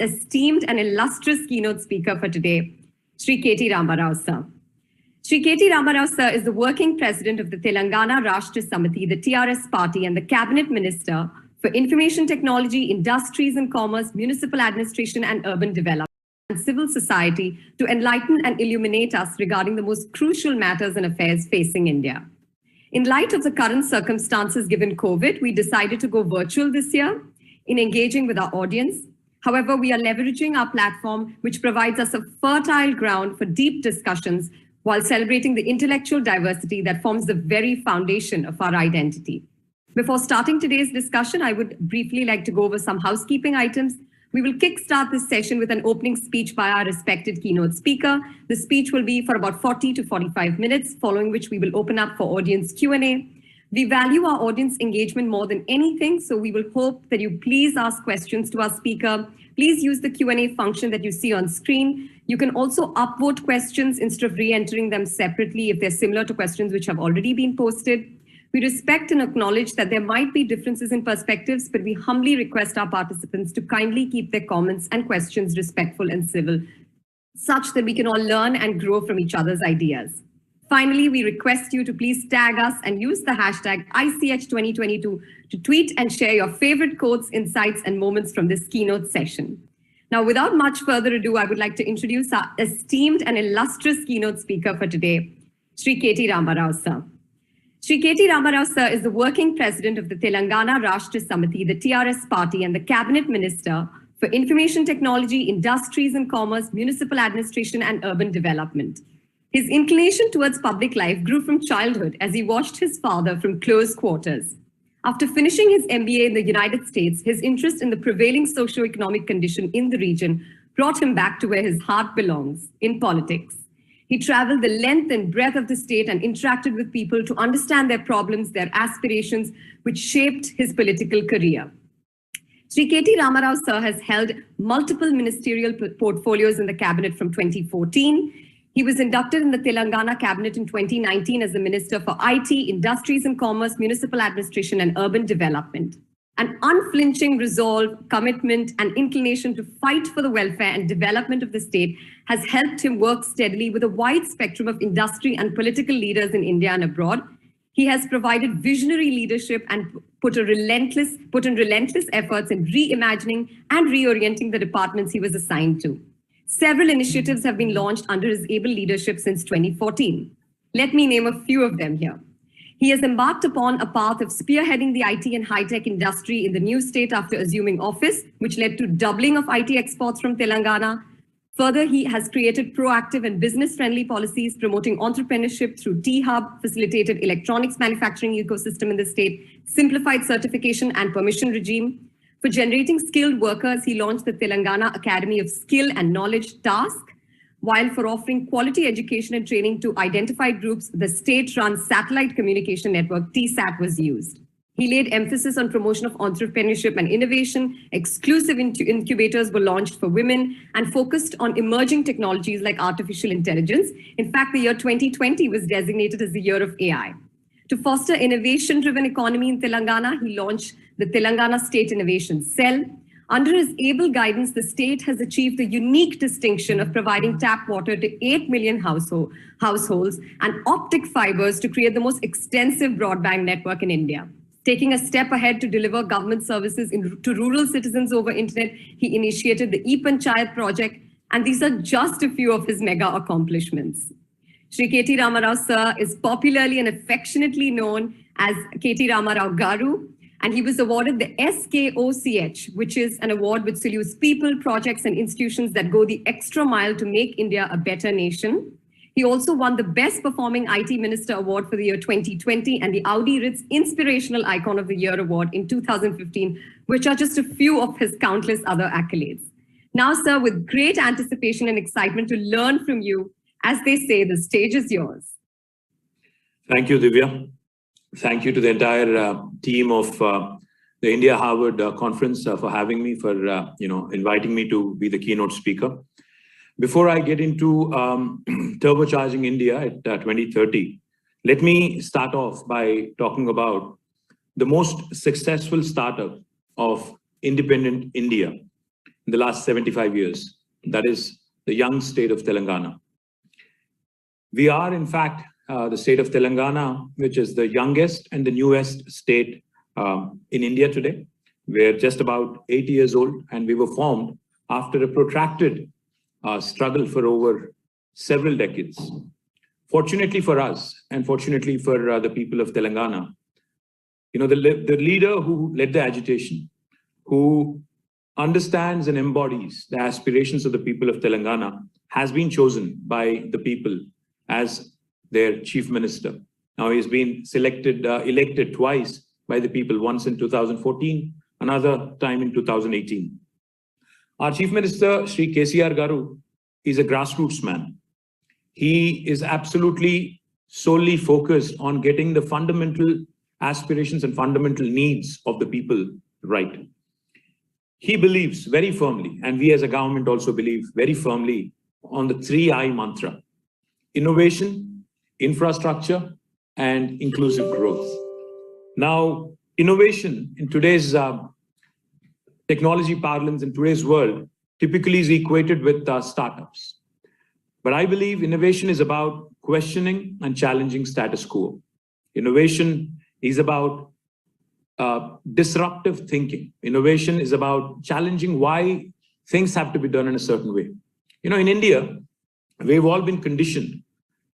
esteemed and illustrious keynote speaker for today, Sri KT Rama sir. Sri KT Rama sir is the working president of the Telangana Rashtra Samiti, the TRS party, and the cabinet minister for information technology, industries and commerce, municipal administration and urban development, and civil society to enlighten and illuminate us regarding the most crucial matters and affairs facing India. In light of the current circumstances given COVID, we decided to go virtual this year in engaging with our audience. However, we are leveraging our platform, which provides us a fertile ground for deep discussions while celebrating the intellectual diversity that forms the very foundation of our identity. Before starting today's discussion, I would briefly like to go over some housekeeping items. We will kickstart this session with an opening speech by our respected keynote speaker. The speech will be for about 40 to 45 minutes, following which we will open up for audience Q&A. We value our audience engagement more than anything, so we will hope that you please ask questions to our speaker. Please use the Q&A function that you see on screen. You can also upvote questions instead of re-entering them separately if they're similar to questions which have already been posted. We respect and acknowledge that there might be differences in perspectives, but we humbly request our participants to kindly keep their comments and questions respectful and civil, such that we can all learn and grow from each other's ideas. Finally, we request you to please tag us and use the hashtag ICH2022 to tweet and share your favorite quotes, insights, and moments from this keynote session. Now, without much further ado, I would like to introduce our esteemed and illustrious keynote speaker for today, Sri KT Rama sir. Sri KT Rama sir is the working president of the Telangana Rashtra Samiti, the TRS party, and the cabinet minister for information technology, industries and commerce, municipal administration and urban development. His inclination towards public life grew from childhood as he watched his father from close quarters. After finishing his MBA in the United States, his interest in the prevailing socio-economic condition in the region brought him back to where his heart belongs, in politics. He traveled the length and breadth of the state and interacted with people to understand their problems, their aspirations, which shaped his political career. Sri KT Rama sir has held multiple ministerial portfolios in the cabinet from 2014. He was inducted in the Telangana cabinet in 2019 as the Minister for IT, Industries and Commerce, Municipal Administration and Urban Development. An unflinching resolve, commitment, and inclination to fight for the welfare and development of the state has helped him work steadily with a wide spectrum of industry and political leaders in India and abroad. He has provided visionary leadership and put in relentless efforts in reimagining and reorienting the departments he was assigned to. Several initiatives have been launched under his able leadership since 2014. Let me name a few of them here. He has embarked upon a path of spearheading the IT and high-tech industry in the new state after assuming office, which led to doubling of IT exports from Telangana. Further, he has created proactive and business-friendly policies promoting entrepreneurship through T-Hub, facilitated electronics manufacturing ecosystem in the state, simplified certification and permission regime. For generating skilled workers, he launched the Telangana Academy of Skill and Knowledge Task, while for offering quality education and training to identified groups, the state-run satellite communication network, TSAT, was used. He laid emphasis on promotion of entrepreneurship and innovation. Exclusive incubators were launched for women and focused on emerging technologies like artificial intelligence. In fact, the year 2020 was designated as the year of AI. To foster innovation-driven economy in Telangana, he launched the Telangana State Innovation Cell. Under his able guidance, the state has achieved the unique distinction of providing tap water to 8 million households and optic fibers to create the most extensive broadband network in India. Taking a step ahead to deliver government services to rural citizens over internet, he initiated the E-Panchayat project, and these are just a few of his mega accomplishments. Sri KT Rama sir is popularly and affectionately known as KT Rama Garu, and he was awarded the SKOCH, which is an award which salutes people, projects, and institutions that go the extra mile to make India a better nation. He also won the Best Performing IT Minister Award for the year 2020 and the Audi Ritz Inspirational Icon of the Year Award in 2015, which are just a few of his countless other accolades. Now, sir, with great anticipation and excitement to learn from you, as they say, the stage is yours. Thank you, Divya. Thank you to the entire team of the India Harvard conference for having me, for inviting me to be the keynote speaker. Before I get into turbocharging India at 2030, let me start off by talking about the most successful startup of independent India, in the last 75 years. That is the young state of Telangana. We are, in fact, the state of Telangana, which is the youngest and the newest state in India today. We're just about 80 years old, and we were formed after a protracted struggle for over several decades. Fortunately for us, and fortunately for the people of Telangana, the leader who led the agitation, who understands and embodies the aspirations of the people of Telangana, has been chosen by the people as their chief minister. Now he's been elected twice by the people, once in 2014, another time in 2018. Our chief minister, Sri KTR Garu, is a grassroots man. He is absolutely solely focused on getting the fundamental aspirations and fundamental needs of the people right. He believes very firmly, and we as a government also believe very firmly, on the 3I mantra: innovation, infrastructure, and inclusive growth. Now, innovation in today's technology parlance, in today's world, typically is equated with startups. But I believe innovation is about questioning and challenging status quo. Innovation is about disruptive thinking. Innovation is about challenging why things have to be done in a certain way. In India, we've all been conditioned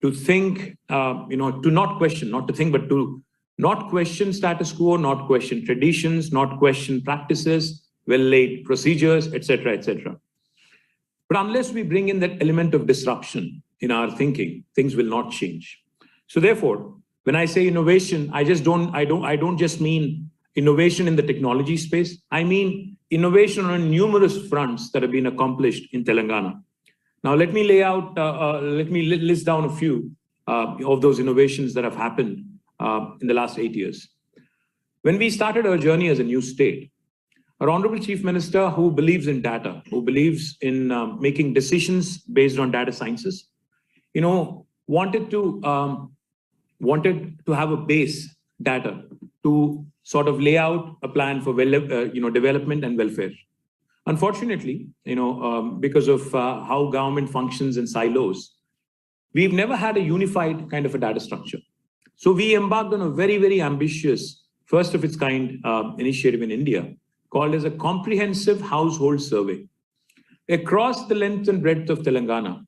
to think, to not question, not to think, but to not question status quo, not question traditions, not question practices, well-laid procedures, etc., etc. But unless we bring in that element of disruption in our thinking, things will not change. So therefore, when I say innovation, I don't just mean innovation in the technology space. I mean innovation on numerous fronts that have been accomplished in Telangana. Now, let me list down a few of those innovations that have happened in the last 8 years. When we started our journey as a new state, our Honorable Chief Minister, who believes in data, who believes in making decisions based on data sciences, wanted to have a base data to sort of lay out a plan for development and welfare. Unfortunately, because of how government functions in silos, we've never had a unified kind of a data structure. So we embarked on a very, very ambitious, first of its kind initiative in India, called as a comprehensive household survey. Across the length and breadth of Telangana,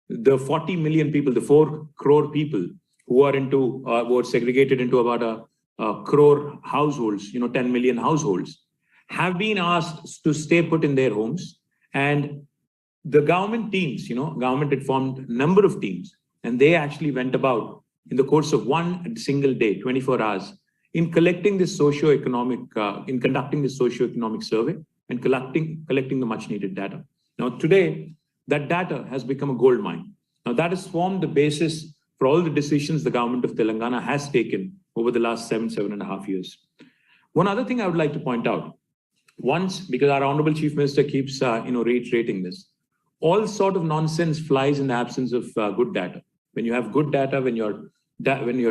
the 40 million people, the 4 crore people who are segregated into about a crore households, 10 million households, have been asked to stay put in their homes. And the government teams, government had formed a number of teams, and they actually went about in the course of one single day, 24 hours, in collecting this conducting this socio-economic survey and collecting the much needed data. Now, today, that data has become a gold mine. Now, that has formed the basis for all the decisions the government of Telangana has taken over the last 7.5 years. One other thing I would like to point out, because our Honorable Chief Minister keeps reiterating this, all sort of nonsense flies in the absence of good data. When you have good data, when your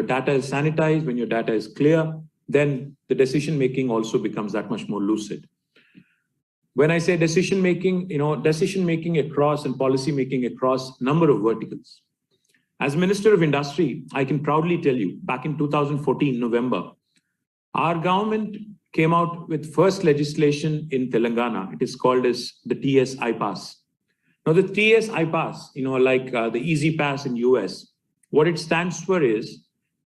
data is sanitized, when your data is clear, then the decision-making also becomes that much more lucid. When I say decision-making, decision-making across and policy-making across a number of verticals. As Minister of Industry, I can proudly tell you, back in 2014, November, our government came out with first legislation in Telangana. It is called as the TS I-Pass. Now, the TS I-Pass, like the Easy Pass in US, what it stands for is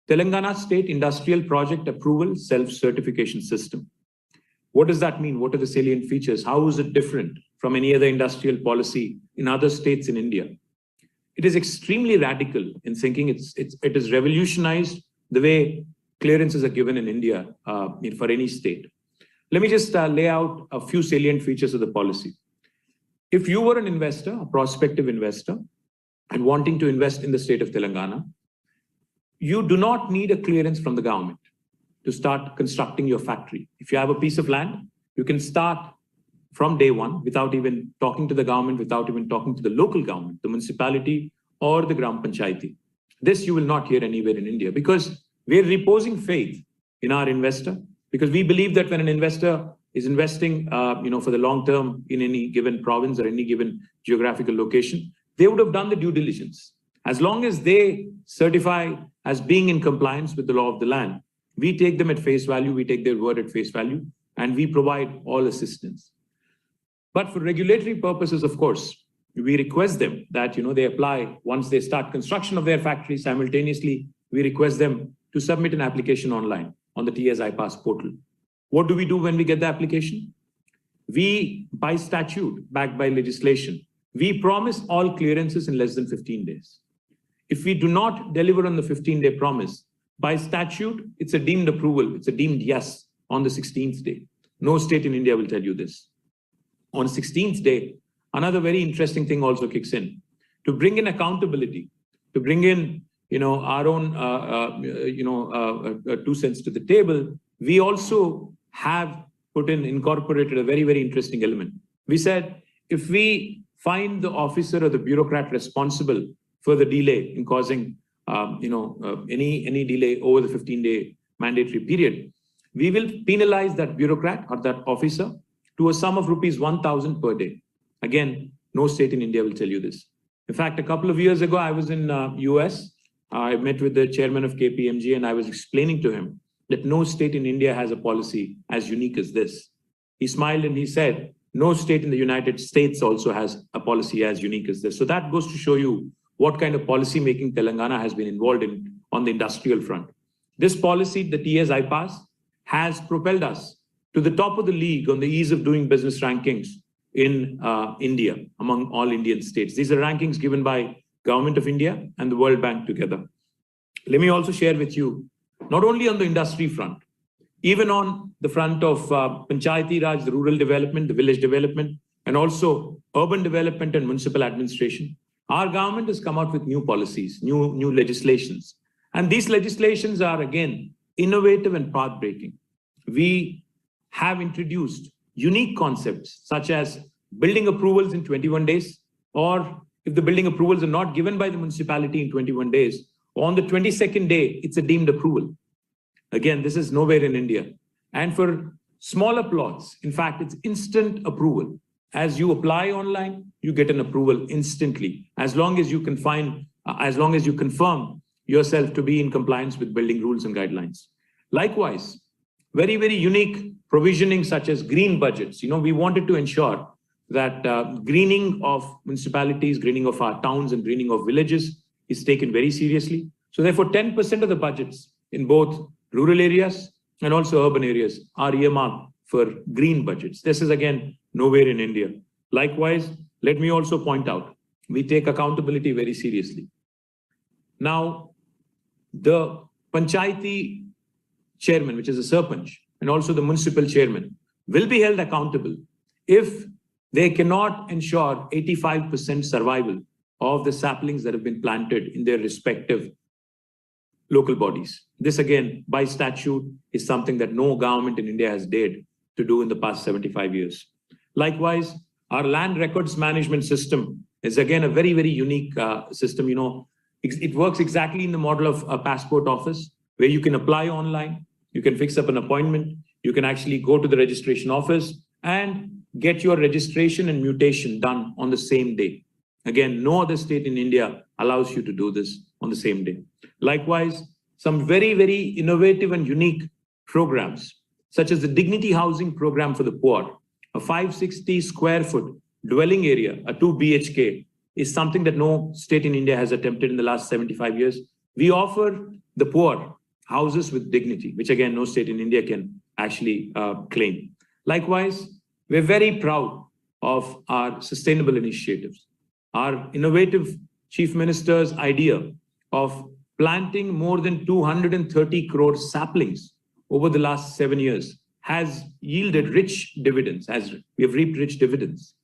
Telangana State Industrial Project Approval Self-Certification System. What does that mean? What are the salient features? How is it different from any other industrial policy in other states in India? It is extremely radical in thinking. It has revolutionized the way clearances are given in India for any state. Let me just lay out a few salient features of the policy. If you were an investor, a prospective investor, and wanting to invest in the state of Telangana, you do not need a clearance from the government to start constructing your factory. If you have a piece of land, you can start from day one without even talking to the government, without even talking to the local government, the municipality or the Gram Panchayati. This you will not hear anywhere in India, because we're reposing faith in our investor, because we believe that when an investor is investing, for the long term in any given province or any given geographical location, they would have done the due diligence. As long as they certify as being in compliance with the law of the land, we take them at face value, we take their word at face value, and we provide all assistance. But for regulatory purposes, of course, we request them that they apply once they start construction of their factory. Simultaneously, we request them to submit an application online on the TS iPass portal. What do we do when we get the application? We, by statute, backed by legislation, we promise all clearances in less than 15 days. If we do not deliver on the 15-day promise, by statute, it's a deemed approval. It's a deemed yes on the 16th day. No state in India will tell you this. On 16th day, another very interesting thing also kicks in. To bring in accountability, to bring in our own 2 cents to the table, we also have incorporated a very, very interesting element. We said, if we find the officer or the bureaucrat responsible for the delay in causing any delay over the 15-day mandatory period, we will penalize that bureaucrat or that officer to a sum of rupees 1,000 per day. Again, no state in India will tell you this. In fact, a couple of years ago, I was in US. I met with the chairman of KPMG, and I was explaining to him that no state in India has a policy as unique as this. He smiled and he said, no state in the United States also has a policy as unique as this. So that goes to show you what kind of policy making Telangana has been involved in on the industrial front. This policy, the TS iPass, has propelled us to the top of the league on the ease of doing business rankings in India, among all Indian states. These are rankings given by Government of India and the World Bank together. Let me also share with you, not only on the industry front, even on the front of Panchayati Raj, the rural development, the village development, and also urban development and municipal administration, our government has come out with new policies, new legislations. And these legislations are, again, innovative and path-breaking. We have introduced unique concepts such as building approvals in 21 days, or if the building approvals are not given by the municipality in 21 days, on the 22nd day, it's a deemed approval. Again, this is nowhere in India. And for smaller plots, in fact, it's instant approval. As you apply online, you get an approval instantly, as long as you confirm yourself to be in compliance with building rules and guidelines. Likewise, very, very unique provisioning such as green budgets. We wanted to ensure that greening of municipalities, greening of our towns and greening of villages is taken very seriously. So therefore, 10% of the budgets in both rural areas and also urban areas are earmarked for green budgets. This is, again, nowhere in India. Likewise, let me also point out, we take accountability very seriously. Now, the Panchayati chairman, which is a Sarpanch, and also the municipal chairman, will be held accountable if they cannot ensure 85% survival of the saplings that have been planted in their respective local bodies. This, again, by statute, is something that no government in India has dared to do in the past 75 years. Likewise, our land records management system is, again, a very, very unique system. It works exactly in the model of a passport office, where you can apply online, you can fix up an appointment, you can actually go to the registration office and get your registration and mutation done on the same day. Again, no other state in India allows you to do this on the same day. Likewise, some very, very innovative and unique programs, such as the Dignity Housing Program for the Poor, a 560 square foot dwelling area, a 2 BHK, is something that no state in India has attempted in the last 75 years. We offer the poor houses with dignity, which, again, no state in India can actually claim. Likewise, we're very proud of our sustainable initiatives. Our innovative chief minister's idea of planting more than 230 crore saplings over the last 7 years has yielded rich dividends, as we have reaped rich dividends.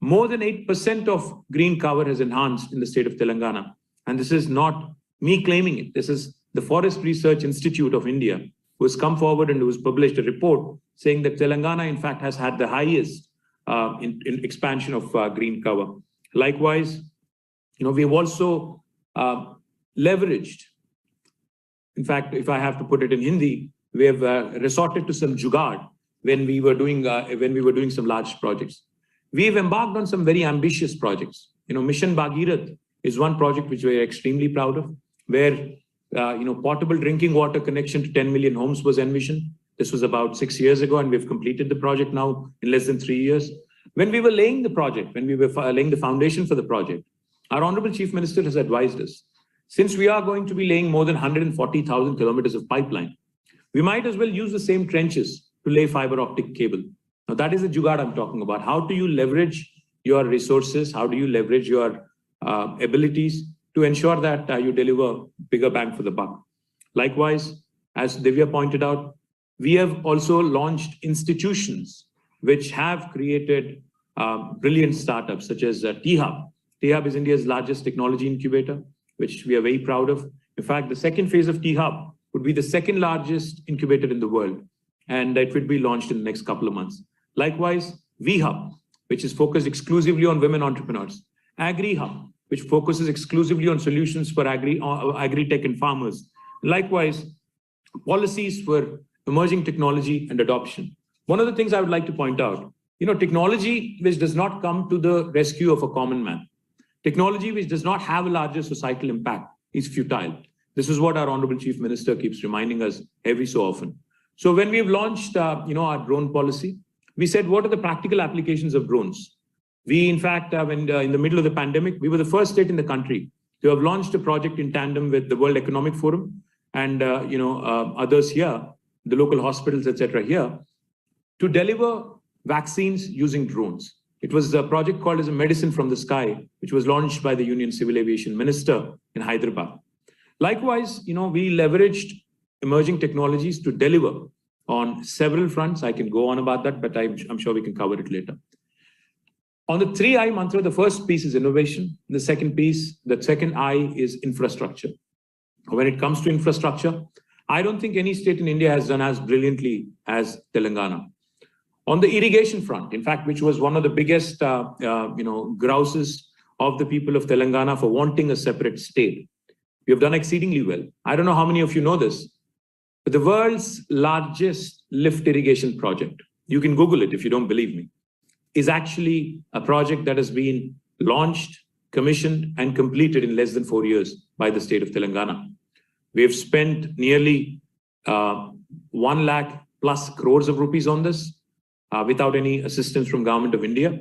More than 8% of green cover has enhanced in the state of Telangana. And this is not me claiming it. This is the Forest Research Institute of India, who has come forward and who has published a report saying that Telangana, in fact, has had the highest in expansion of green cover. Likewise, we've also leveraged. In fact, if I have to put it in Hindi, we have resorted to some jugaad, when we were doing some large projects. We've embarked on some very ambitious projects. Mission Bhagirath is one project which we are extremely proud of, where portable drinking water connection to 10 million homes was envisioned. This was about 6 years ago, and we've completed the project now in less than 3 years. When we were laying the project, when we were laying the foundation for the project, our Honorable Chief Minister has advised us, since we are going to be laying more than 140,000 kilometers of pipeline, we might as well use the same trenches to lay fiber optic cable. Now, that is the jugaad I'm talking about. How do you leverage your resources? How do you leverage your abilities to ensure that you deliver bigger bang for the buck? Likewise, as Divya pointed out, we have also launched institutions which have created brilliant startups such as T-Hub. T-Hub is India's largest technology incubator, which we are very proud of. In fact, the second phase of T-Hub would be the second largest incubator in the world, and it will be launched in the next couple of months. Likewise, V-Hub, which is focused exclusively on women entrepreneurs. Agri-Hub, which focuses exclusively on solutions for agri-tech and farmers. Likewise, policies for emerging technology and adoption. One of the things I would like to point out, technology which does not come to the rescue of a common man, technology which does not have a larger societal impact is futile. This is what our Honorable Chief Minister keeps reminding us every so often. So when we've launched, our drone policy, we said, what are the practical applications of drones? We, in fact, in the middle of the pandemic, we were the first state in the country to have launched a project in tandem with the World Economic Forum and, others here, the local hospitals, etc. here, to deliver vaccines using drones. It was a project called as a Medicine from the Sky, which was launched by the Union Civil Aviation Minister in Hyderabad. Likewise, we leveraged emerging technologies to deliver on several fronts. I can go on about that, but I'm sure we can cover it later. On the 3I mantra, the first piece is innovation. The second I is infrastructure. When it comes to infrastructure, I don't think any state in India has done as brilliantly as Telangana. On the irrigation front, in fact, which was one of the biggest, grouses of the people of Telangana for wanting a separate state, we have done exceedingly well. I don't know how many of you know this, but the world's largest lift irrigation project, you can Google it if you don't believe me, is actually a project that has been launched, commissioned, and completed in less than 4 years by the state of Telangana. We have spent nearly 1 lakh plus crores of rupees on this without any assistance from Government of India.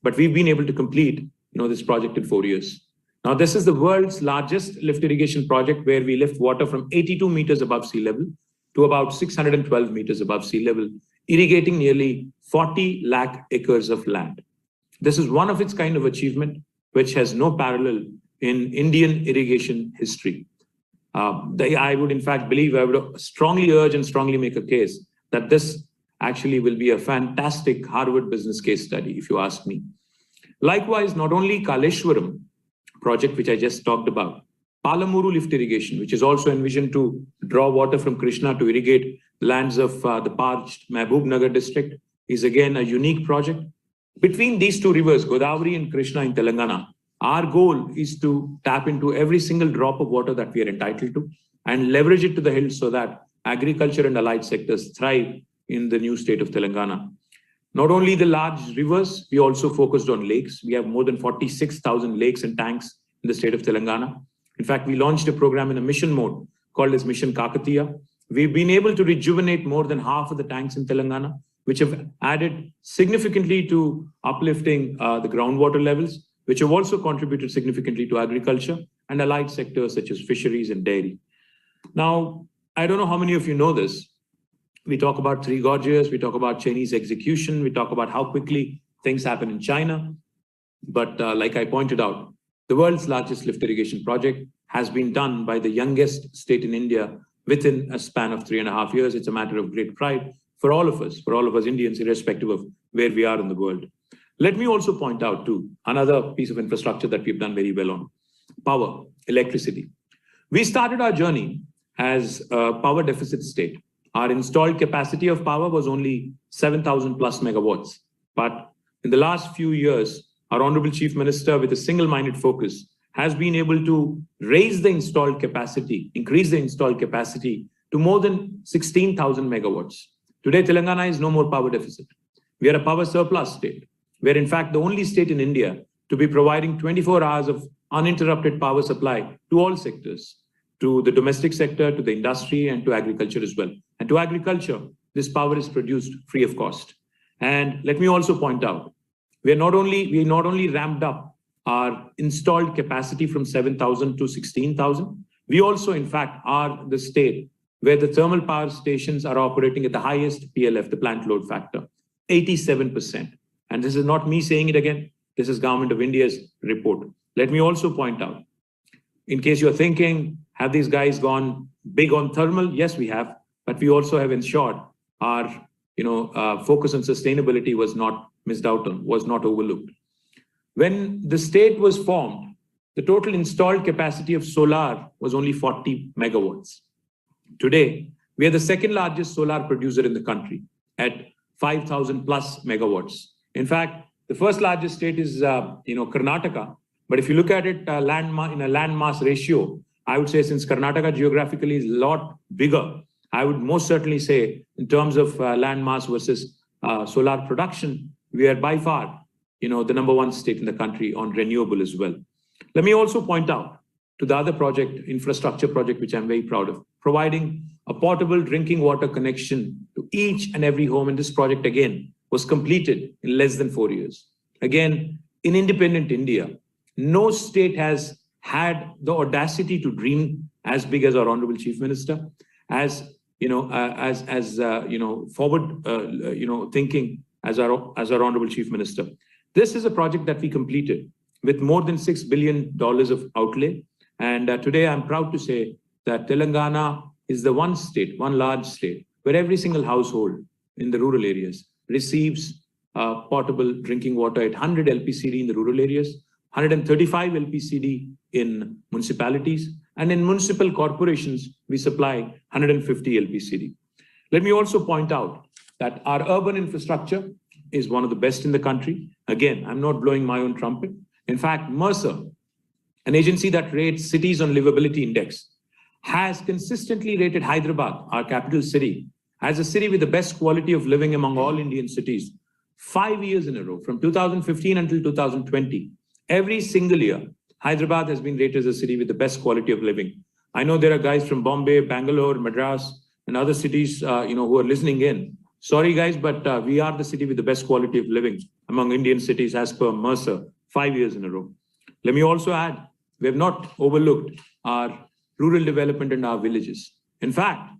But we've been able to complete this project in 4 years. Now, this is the world's largest lift irrigation project where we lift water from 82 meters above sea level to about 612 meters above sea level, irrigating nearly 40 lakh acres of land. This is one of its kind of achievement, which has no parallel in Indian irrigation history. I would, in fact, I would strongly urge and strongly make a case that this actually will be a fantastic Harvard business case study, if you ask me. Likewise, not only Kaleshwaram project, which I just talked about, Palamuru lift irrigation, which is also envisioned to draw water from Krishna to irrigate lands of the parched Mahbubnagar district, is again a unique project. Between these two rivers, Godavari and Krishna in Telangana, our goal is to tap into every single drop of water that we are entitled to and leverage it to the hills so that agriculture and allied sectors thrive in the new state of Telangana. Not only the large rivers, we also focused on lakes. We have more than 46,000 lakes and tanks in the state of Telangana. In fact, we launched a program in a mission mode called as Mission Kakatiya. We've been able to rejuvenate more than half of the tanks in Telangana, which have added significantly to uplifting the groundwater levels, which have also contributed significantly to agriculture and allied sectors such as fisheries and dairy. Now, I don't know how many of you know this. We talk about Three Gorges, we talk about Chinese execution, we talk about how quickly things happen in China. But like I pointed out, the world's largest lift irrigation project has been done by the youngest state in India within a span of 3.5 years. It's a matter of great pride for all of us Indians, irrespective of where we are in the world. Let me also point out too, another piece of infrastructure that we've done very well on, power, electricity. We started our journey as a power deficit state. Our installed capacity of power was only 7,000 plus megawatts. But in the last few years, our Honorable Chief Minister, with a single-minded focus, has been able to raise the installed capacity, increase the installed capacity to more than 16,000 megawatts. Today, Telangana is no more power deficit. We are a power surplus state. We are in fact the only state in India to be providing 24 hours of uninterrupted power supply to all sectors, to the domestic sector, to the industry, and to agriculture as well. And to agriculture, this power is produced free of cost. And let me also point out, we not only ramped up our installed capacity from 7,000 to 16,000, we also, in fact, are the state where the thermal power stations are operating at the highest PLF, the plant load factor, 87%. And this is not me saying it again. This is Government of India's report. Let me also point out, in case you're thinking, have these guys gone big on thermal? Yes, we have, but we also have ensured our focus on sustainability was not missed out on, was not overlooked. When the state was formed, the total installed capacity of solar was only 40 megawatts. Today, we are the second largest solar producer in the country at 5,000 plus megawatts. In fact, the first largest state is Karnataka. But if you look at it in a land mass ratio, I would say since Karnataka geographically is a lot bigger, I would most certainly say in terms of land mass versus solar production, we are by far, the number one state in the country on renewable as well. Let me also point out to the other project, infrastructure project, which I'm very proud of, providing a portable drinking water connection to each and every home. And this project, again, was completed in less than 4 years. Again, in independent India, no state has had the audacity to dream as big as our Honorable Chief Minister, as forward thinking as our Honorable Chief Minister. This is a project that we completed with more than $6 billion of outlay. And today I'm proud to say that Telangana is the one large state, where every single household in the rural areas receives portable drinking water at 100 LPCD in the rural areas, 135 LPCD in municipalities, and in municipal corporations, we supply 150 LPCD. Let me also point out that our urban infrastructure is one of the best in the country. Again, I'm not blowing my own trumpet. In fact, Mercer, an agency that rates cities on livability index, has consistently rated Hyderabad, our capital city, as a city with the best quality of living among all Indian cities, 5 years in a row, from 2015 until 2020. Every single year, Hyderabad has been rated as a city with the best quality of living. I know there are guys from Bombay, Bangalore, Madras, and other cities, who are listening in. Sorry, guys, but we are the city with the best quality of living among Indian cities as per Mercer, 5 years in a row. Let me also add, we have not overlooked our rural development in our villages. In fact,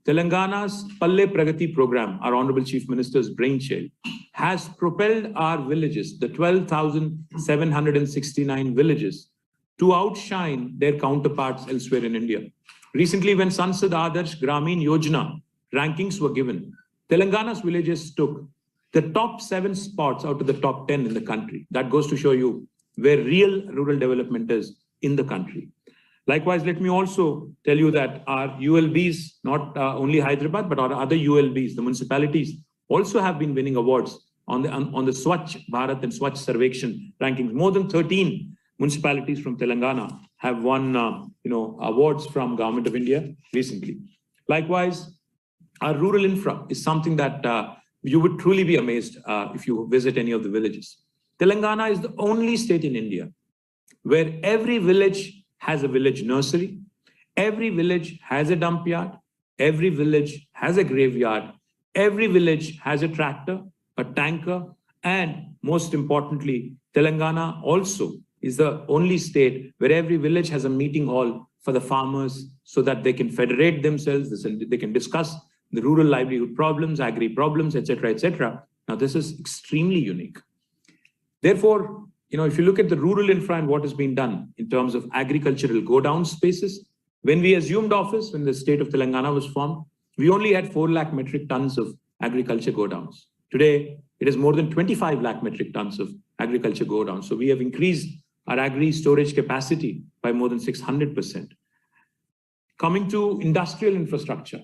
Telangana's Palle Pragati program, our Honorable Chief Minister's brainchild, has propelled our villages, the 12,769 villages, to outshine their counterparts elsewhere in India. Recently, when Sansad Adarsh Gramin Yojana rankings were given, Telangana's villages took the top 7 spots out of the top 10 in the country. That goes to show you where real rural development is in the country. Likewise, let me also tell you that our ULBs, not only Hyderabad, but our other ULBs, the municipalities, also have been winning awards on the Swachh Bharat and Swachh Sarvekshan rankings. More than 13 municipalities from Telangana have won, awards from Government of India recently. Likewise, our rural infra is something that you would truly be amazed if you visit any of the villages. Telangana is the only state in India where every village has a village nursery, every village has a dump yard, every village has a graveyard, every village has a tractor, a tanker, and most importantly, Telangana also is the only state where every village has a meeting hall for the farmers so that they can federate themselves, they can discuss the rural livelihood problems, agri problems, etc., etc. Now, this is extremely unique. Therefore, if you look at the rural infra and what has been done in terms of agricultural go-down spaces, when we assumed office, when the state of Telangana was formed, we only had 4 lakh metric tons of agriculture go-downs. Today, it is more than 25 lakh metric tons of agriculture go-downs. So we have increased our agri storage capacity by more than 600%. Coming to industrial infrastructure,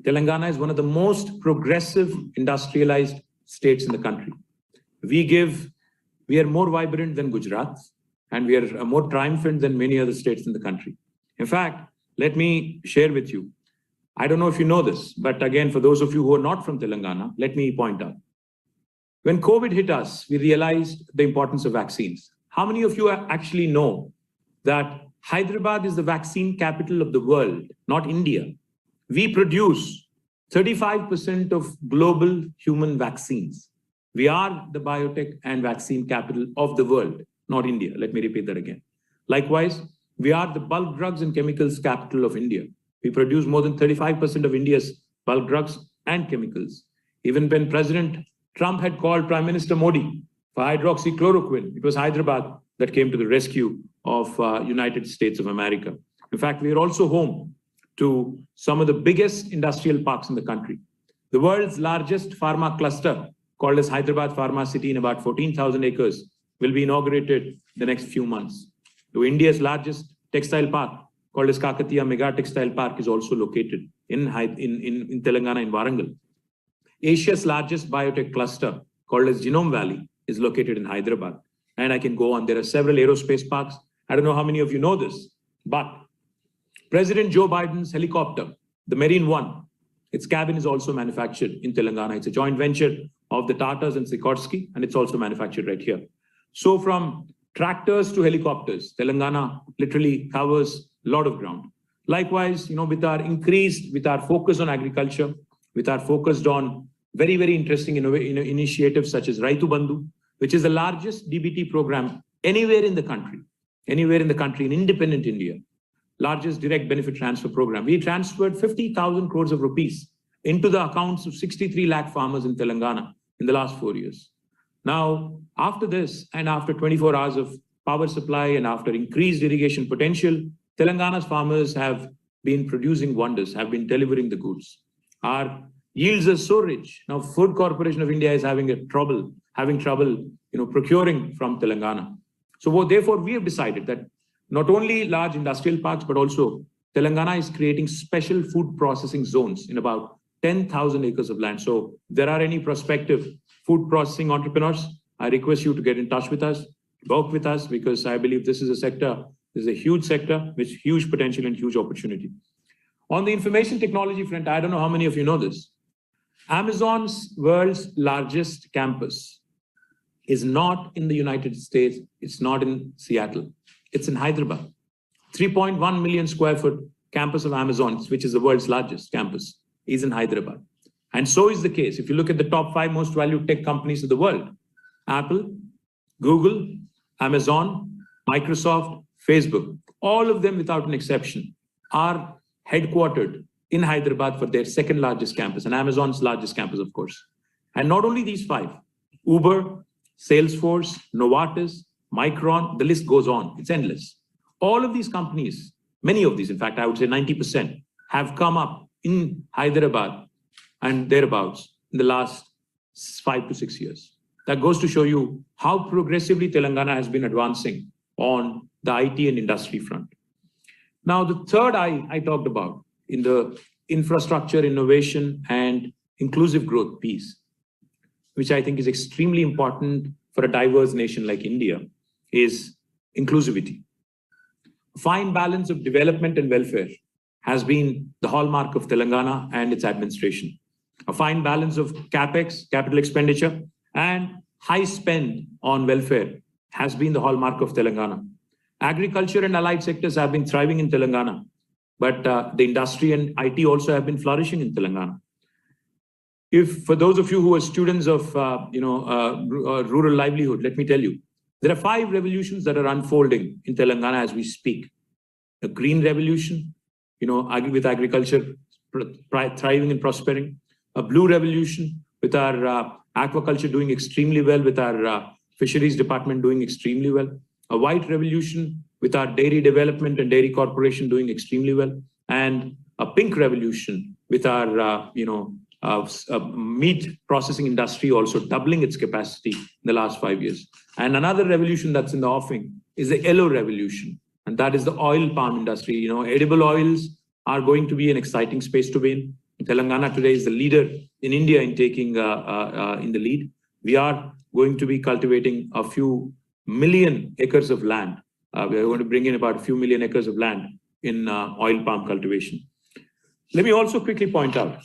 Telangana is one of the most progressive industrialized states in the country. We are more vibrant than Gujarat, and we are more triumphant than many other states in the country. In fact, let me share with you I don't know if you know this, but again, for those of you who are not from Telangana, let me point out. When COVID hit us, we realized the importance of vaccines. How many of you actually know that Hyderabad is the vaccine capital of the world, not India? We produce 35% of global human vaccines. We are the biotech and vaccine capital of the world, not India. Let me repeat that again. Likewise, we are the bulk drugs and chemicals capital of India. We produce more than 35% of India's bulk drugs and chemicals. Even when President Trump had called Prime Minister Modi for hydroxychloroquine, it was Hyderabad that came to the rescue of United States of America. In fact, we are also home to some of the biggest industrial parks in the country. The world's largest pharma cluster, called as Hyderabad Pharma City in about 14,000 acres, will be inaugurated the next few months. So India's largest textile park, called as Kakatiya Mega Textile Park, is also located in Telangana, in Warangal. Asia's largest biotech cluster, called as Genome Valley, is located in Hyderabad. And I can go on. There are several aerospace parks. I don't know how many of you know this, but President Joe Biden's helicopter, the Marine One, its cabin is also manufactured in Telangana. It's a joint venture of the Tatas and Sikorsky, and it's also manufactured right here. So from tractors to helicopters, Telangana literally covers a lot of ground. Likewise, with our focus on agriculture, with our focus on very, very interesting initiatives such as Raitu Bandhu, which is the largest DBT program anywhere in the country, in independent India, largest direct benefit transfer program. We transferred 50,000 crores of rupees into the accounts of 63 lakh farmers in Telangana in the last 4 years. Now, after this, and after 24 hours of power supply and after increased irrigation potential, Telangana's farmers have been producing wonders, have been delivering the goods. Our yields are so rich. Now, Food Corporation of India is having trouble, procuring from Telangana. So therefore, we have decided that not only large industrial parks, but also Telangana is creating special food processing zones in about 10,000 acres of land. So if there are any prospective food processing entrepreneurs, I request you to get in touch with us, work with us, because I believe this is a sector, this is a huge sector with huge potential and huge opportunity. On the information technology front, I don't know how many of you know this. Amazon's world's largest campus is not in the United States. It's not in Seattle. It's in Hyderabad. 3.1 million square foot campus of Amazon, which is the world's largest campus, is in Hyderabad. And so is the case. If you look at the top 5 most valued tech companies of the world, Apple, Google, Amazon, Microsoft, Facebook, all of them without an exception are headquartered in Hyderabad for their second largest campus, and Amazon's largest campus, of course. And not only these 5, Uber, Salesforce, Novartis, Micron, the list goes on. It's endless. All of these companies, many of these, in fact, I would say 90%, have come up in Hyderabad and thereabouts in the last 5 to 6 years. That goes to show you how progressively Telangana has been advancing on the IT and industry front. Now, the third I talked about in the infrastructure, innovation, and inclusive growth piece, which I think is extremely important for a diverse nation like India, is inclusivity. A fine balance of development and welfare has been the hallmark of Telangana and its administration. A fine balance of CapEx, capital expenditure, and high spend on welfare has been the hallmark of Telangana. Agriculture and allied sectors have been thriving in Telangana, but the industry and IT also have been flourishing in Telangana. If for those of you who are students of rural livelihood, let me tell you, there are 5 revolutions that are unfolding in Telangana as we speak. A green revolution, with agriculture thriving and prospering. A blue revolution with our aquaculture doing extremely well, with our fisheries department doing extremely well. A white revolution with our dairy development and dairy corporation doing extremely well. And a pink revolution with our, meat processing industry also doubling its capacity in the last 5 years. And another revolution that's in the offing is the yellow revolution. And that is the oil palm industry. Edible oils are going to be an exciting space to be in. Telangana today is the leader in India in taking in the lead. We are going to be cultivating a few million acres of land. We are going to bring in about a few million acres of land in oil palm cultivation. Let me also quickly point out,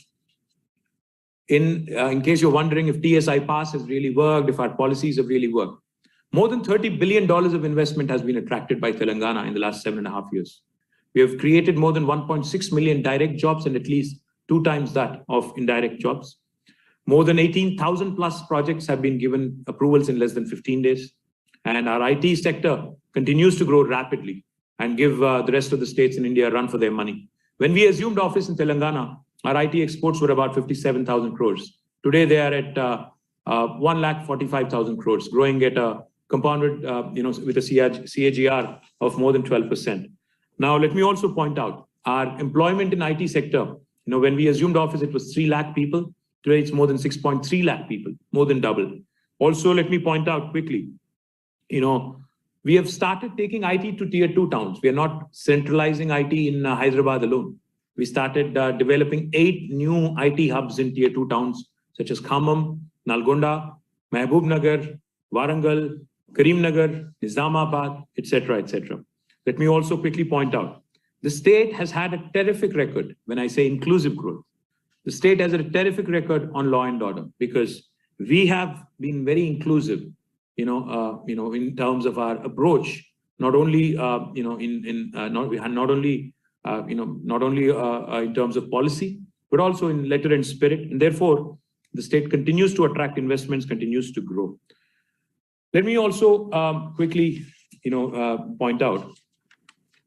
in case you're wondering if TSI Pass has really worked, if our policies have really worked, more than $30 billion of investment has been attracted by Telangana in the last 7.5 years. We have created more than 1.6 million direct jobs and at least 2 times that of indirect jobs. More than 18,000 plus projects have been given approvals in less than 15 days. And our IT sector continues to grow rapidly and give the rest of the states in India a run for their money. When we assumed office in Telangana, our IT exports were about 57,000 crores. Today, they are at 1,45,000 crores, growing at a compounded, with a CAGR of more than 12%. Now, let me also point out our employment in IT sector. When we assumed office, it was 3 lakh people. Today, it's more than 6.3 lakh people, more than double. Also, let me point out quickly, we have started taking IT to tier 2 towns. We are not centralizing IT in Hyderabad alone. We started developing 8 new IT hubs in tier 2 towns, such as Khammam, Nalgonda, Mahbubnagar, Warangal, Karimnagar, Nizamabad, etc., etc. Let me also quickly point out, the state has had a terrific record when I say inclusive growth. The state has a terrific record on law and order because we have been very inclusive, in terms of our approach, not only, in terms of policy, but also in letter and spirit. And therefore, the state continues to attract investments, continues to grow. Let me also quickly, point out,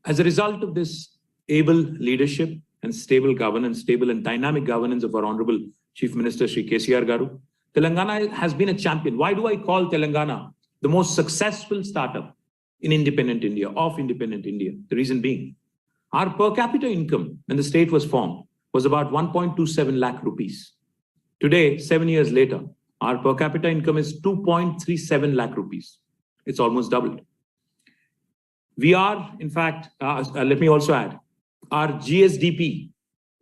as a result of this able leadership and stable governance, stable and dynamic governance of our Honorable Chief Minister, Shri KTR Garu, Telangana has been a champion. Why do I call Telangana the most successful startup in independent India, of independent India? The reason being, our per capita income when the state was formed was about 1.27 lakh rupees. Today, 7 years later, our per capita income is 2.37 lakh rupees. It's almost doubled. We are, in fact, let me also add, our GSDP,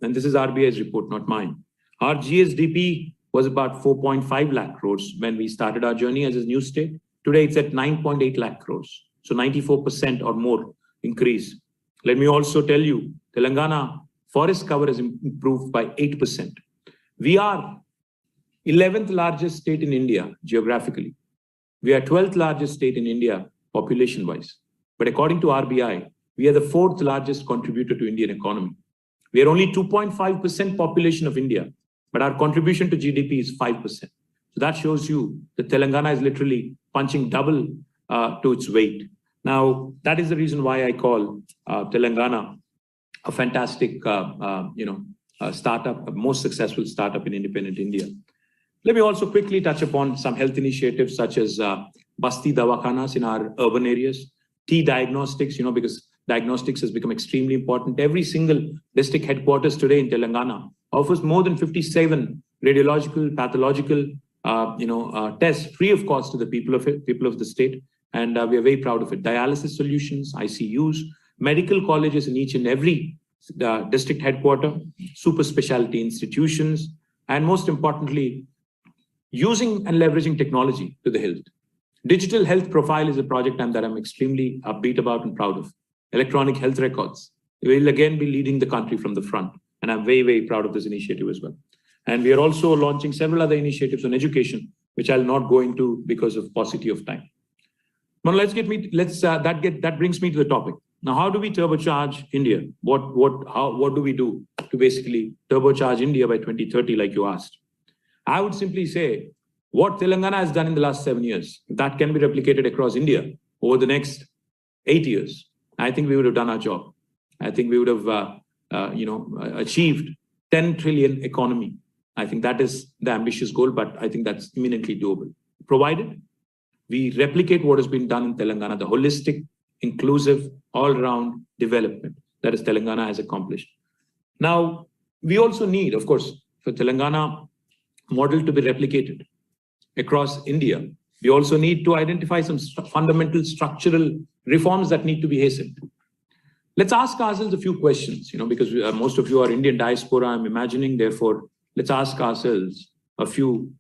and this is RBI's report, not mine, our GSDP was about 4.5 lakh crores when we started our journey as a new state. Today, it's at 9.8 lakh crores. So 94% or more increase. Let me also tell you, Telangana forest cover has improved by 8%. We are 11th largest state in India geographically. We are 12th largest state in India population-wise. But according to RBI, we are the 4th largest contributor to Indian economy. We are only 2.5% population of India, but our contribution to GDP is 5%. So that shows you that Telangana is literally punching double to its weight. Now, that is the reason why I call Telangana a fantastic, startup, a most successful startup in independent India. Let me also quickly touch upon some health initiatives such as Basti Dawakhanas in our urban areas, T-diagnostics, because diagnostics has become extremely important. Every single district headquarters today in Telangana offers more than 57 radiological, pathological, tests free of cost to the people of the state. And we are very proud of it. Dialysis solutions, ICUs, medical colleges in each and every district headquarter, super specialty institutions, and most importantly, using and leveraging technology to the health. Digital health profile is a project that I'm extremely upbeat about and proud of. Electronic health records. We will again be leading the country from the front. And I'm very, very proud of this initiative as well. And we are also launching several other initiatives on education, which I'll not go into because of paucity of time. Now that brings me to the topic. Now, how do we turbocharge India? What do we do to basically turbocharge India by 2030, like you asked? I would simply say what Telangana has done in the last 7 years, if that can be replicated across India over the next 8 years, I think we would have done our job. I think we would have, achieved 10 trillion economy. I think that is the ambitious goal, but I think that's imminently doable, provided we replicate what has been done in Telangana, the holistic, inclusive, all-round development that is Telangana has accomplished. Now, we also need, of course, for Telangana model to be replicated across India. We also need to identify some fundamental structural reforms that need to be hastened. Let's ask ourselves a few questions, because most of you are Indian diaspora, I'm imagining, therefore, let's ask ourselves a few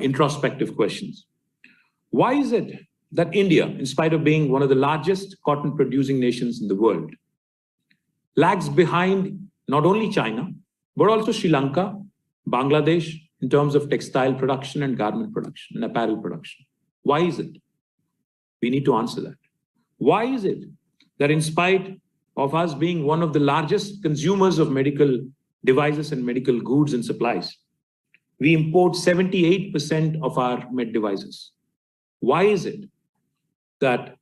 introspective questions. Why is it that India, in spite of being one of the largest cotton producing nations in the world, lags behind not only China, but also Sri Lanka, Bangladesh, in terms of textile production and garment production and apparel production. Why is it? We need to answer that. Why is it that in spite of us being one of the largest consumers of medical devices and medical goods and supplies, we import 78% of our med devices? Why is it that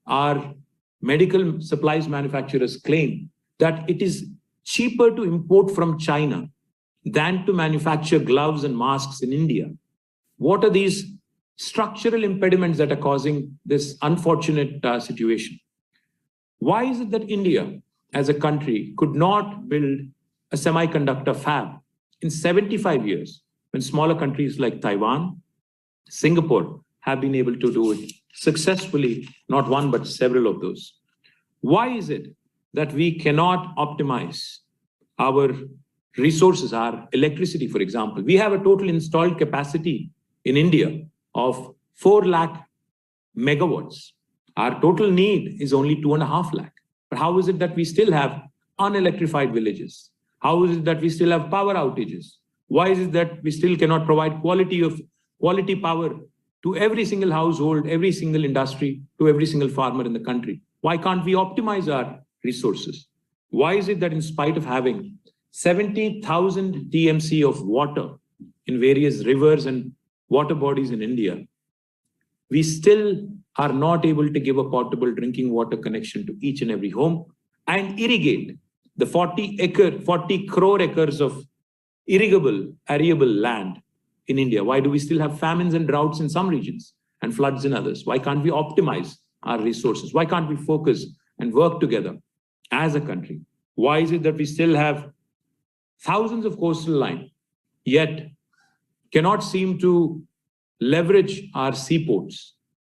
our medical supplies manufacturers claim that it is cheaper to import from China than to manufacture gloves and masks in India? What are these structural impediments that are causing this unfortunate situation? Why is it that India as a country could not build a semiconductor fab in 75 years when smaller countries like Taiwan, Singapore have been able to do it successfully, not one, but several of those? Why is it that we cannot optimize our resources, our electricity, for example? We have a total installed capacity in India of 4 lakh megawatts. Our total need is only 2.5 lakh. But how is it that we still have unelectrified villages? How is it that we still have power outages? Why is it that we still cannot provide quality power to every single household, every single industry, to every single farmer in the country? Why can't we optimize our resources? Why is it that in spite of having 70,000 TMC of water in various rivers and water bodies in India, we still are not able to give a portable drinking water connection to each and every home and irrigate the 40 crore acres of arable land in India? Why do we still have famines and droughts in some regions and floods in others? Why can't we optimize our resources? Why can't we focus and work together as a country? Why is it that we still have thousands of coastal lines, yet cannot seem to leverage our seaports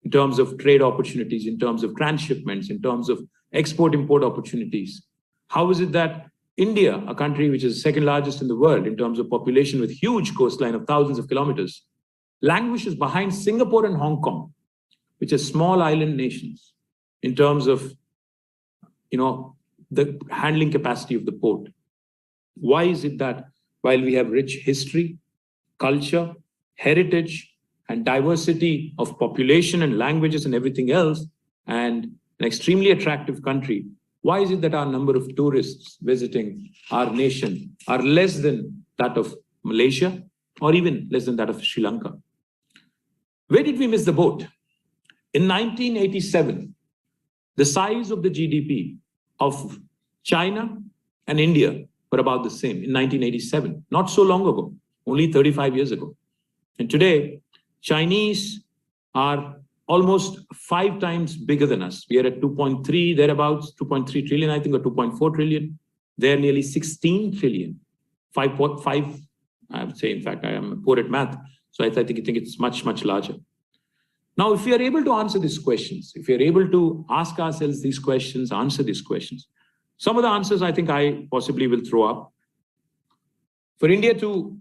in terms of trade opportunities, in terms of transshipments, in terms of export-import opportunities? How is it that India, a country which is the second largest in the world in terms of population with huge coastline of thousands of kilometers, languishes behind Singapore and Hong Kong, which are small island nations in terms of, the handling capacity of the port? Why is it that while we have rich history, culture, heritage, and diversity of population and languages and everything else, and an extremely attractive country, why is it that our number of tourists visiting our nation are less than that of Malaysia or even less than that of Sri Lanka? Where did we miss the boat? In 1987, the size of the GDP of China and India were about the same in 1987, not so long ago, only 35 years ago. And today, Chinese are almost 5 times bigger than us. We are at 2.3, thereabouts, 2.3 trillion, I think, or 2.4 trillion. They're nearly 16 trillion. 5.5, I would say, in fact, I am poor at math. So I think it's much, much larger. Now, if we are able to answer these questions, if we are able to ask ourselves these questions, answer these questions, some of the answers I think I possibly will throw up. For India to,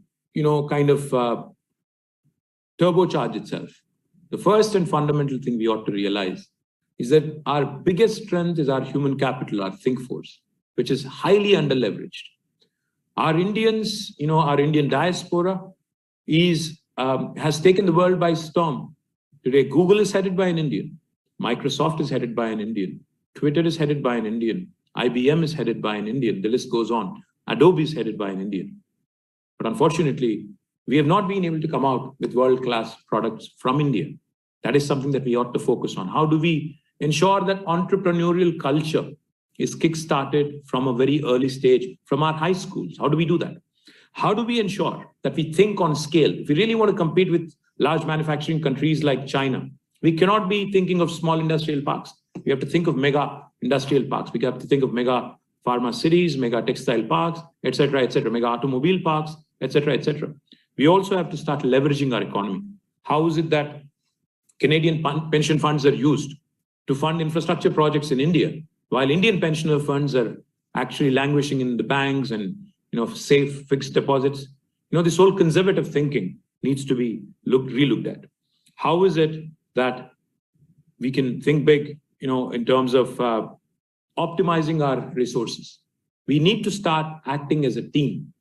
turbocharge itself, the first and fundamental thing we ought to realize is that our biggest strength is our human capital, our think force, which is highly underleveraged. Our Indians, our Indian diaspora has taken the world by storm. Today, Google is headed by an Indian. Microsoft is headed by an Indian. Twitter is headed by an Indian. IBM is headed by an Indian. The list goes on. Adobe is headed by an Indian. But unfortunately, we have not been able to come out with world-class products from India. That is something that we ought to focus on. How do we ensure that entrepreneurial culture is kick-started from a very early stage, from our high schools? How do we do that? How do we ensure that we think on scale? If we really want to compete with large manufacturing countries like China, we cannot be thinking of small industrial parks. We have to think of mega industrial parks. We have to think of mega pharma cities, mega textile parks, etc., mega automobile parks, etc., etc. We also have to start leveraging our economy. How is it that Canadian pension funds are used to fund infrastructure projects in India, while Indian pensioner funds are actually languishing in the banks and safe fixed deposits? This whole conservative thinking needs to be relooked at. How is it that we can think big, in terms of optimizing our resources? We need to start acting as a team.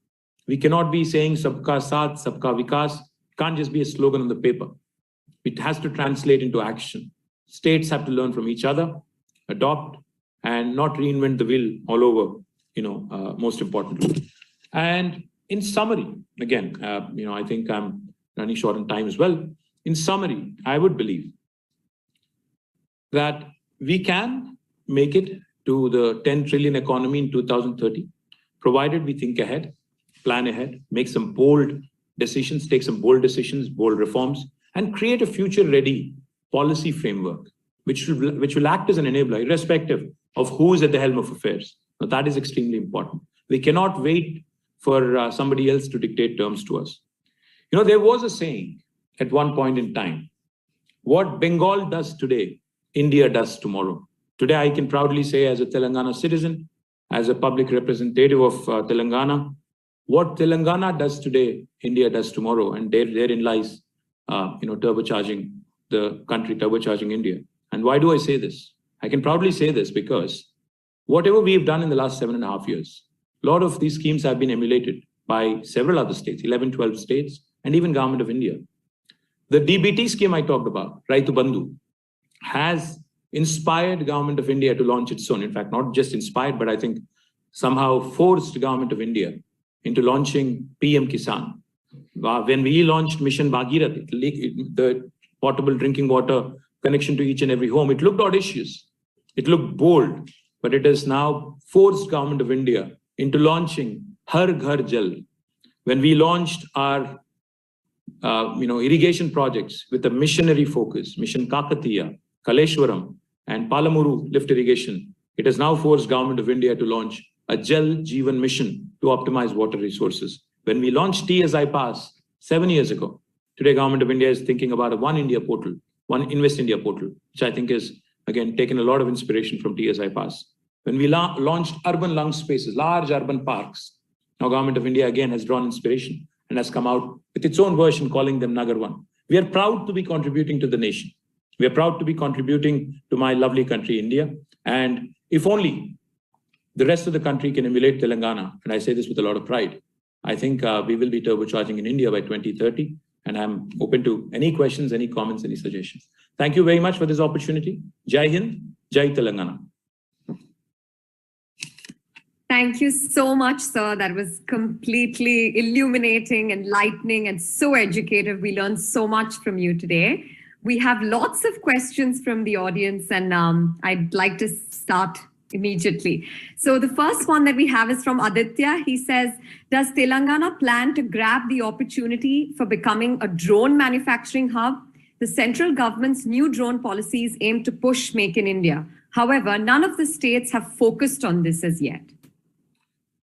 We cannot be saying Sabka Saath, Sabka Vikas. It can't just be a slogan on the paper. It has to translate into action. States have to learn from each other, adopt, and not reinvent the wheel all over, most importantly. And in summary, again, I think I'm running short on time as well. In summary, I would believe that we can make it to the 10 trillion economy in 2030, provided we think ahead, plan ahead, make some bold decisions, take some bold decisions, bold reforms, and create a future-ready policy framework, which will act as an enabler, irrespective of who is at the helm of affairs. Now, that is extremely important. We cannot wait for somebody else to dictate terms to us. There was a saying at one point in time, what Bengal does today, India does tomorrow. Today, I can proudly say, as a Telangana citizen, as a public representative of Telangana, what Telangana does today, India does tomorrow, and therein lies, turbocharging the country, turbocharging India. And why do I say this? I can proudly say this because whatever we've done in the last 7.5 years, a lot of these schemes have been emulated by several other states, 11, 12 states, and even Government of India. The DBT scheme I talked about, Raitu Bandhu, has inspired Government of India to launch its own. In fact, not just inspired, but I think somehow forced Government of India into launching PM Kisan. When we launched Mission Bhagirath, the potable drinking water connection to each and every home, it looked audacious, it looked bold, but it has now forced Government of India into launching Har Ghar Jal. When we launched our irrigation projects with a missionary focus, Mission Kakatiya, Kaleshwaram, and Palamuru lift irrigation, it has now forced Government of India to launch a Jal Jeevan mission to optimize water resources. When we launched T as I Pass 7 years ago, today Government of India is thinking about a One India portal, One Invest India portal, which I think is, again, taken a lot of inspiration from T as I Pass. When we launched urban lung spaces, large urban parks, now Government of India again has drawn inspiration and has come out with its own version, calling them Nagar One. We are proud to be contributing to the nation. We are proud to be contributing to my lovely country, India. And if only the rest of the country can emulate Telangana, and I say this with a lot of pride, I think we will be turbocharging in India by 2030. And I'm open to any questions, any comments, any suggestions. Thank you very much for this opportunity. Jai Hind, Jai Telangana. Thank you so much, sir. That was completely illuminating, enlightening, and so educative. We learned so much from you today. We have lots of questions from the audience, and I'd like to start immediately. So the first one that we have is from Aditya. He says, does Telangana plan to grab the opportunity for becoming a drone manufacturing hub? The central government's new drone policies aim to push Make in India. However, none of the states have focused on this as yet.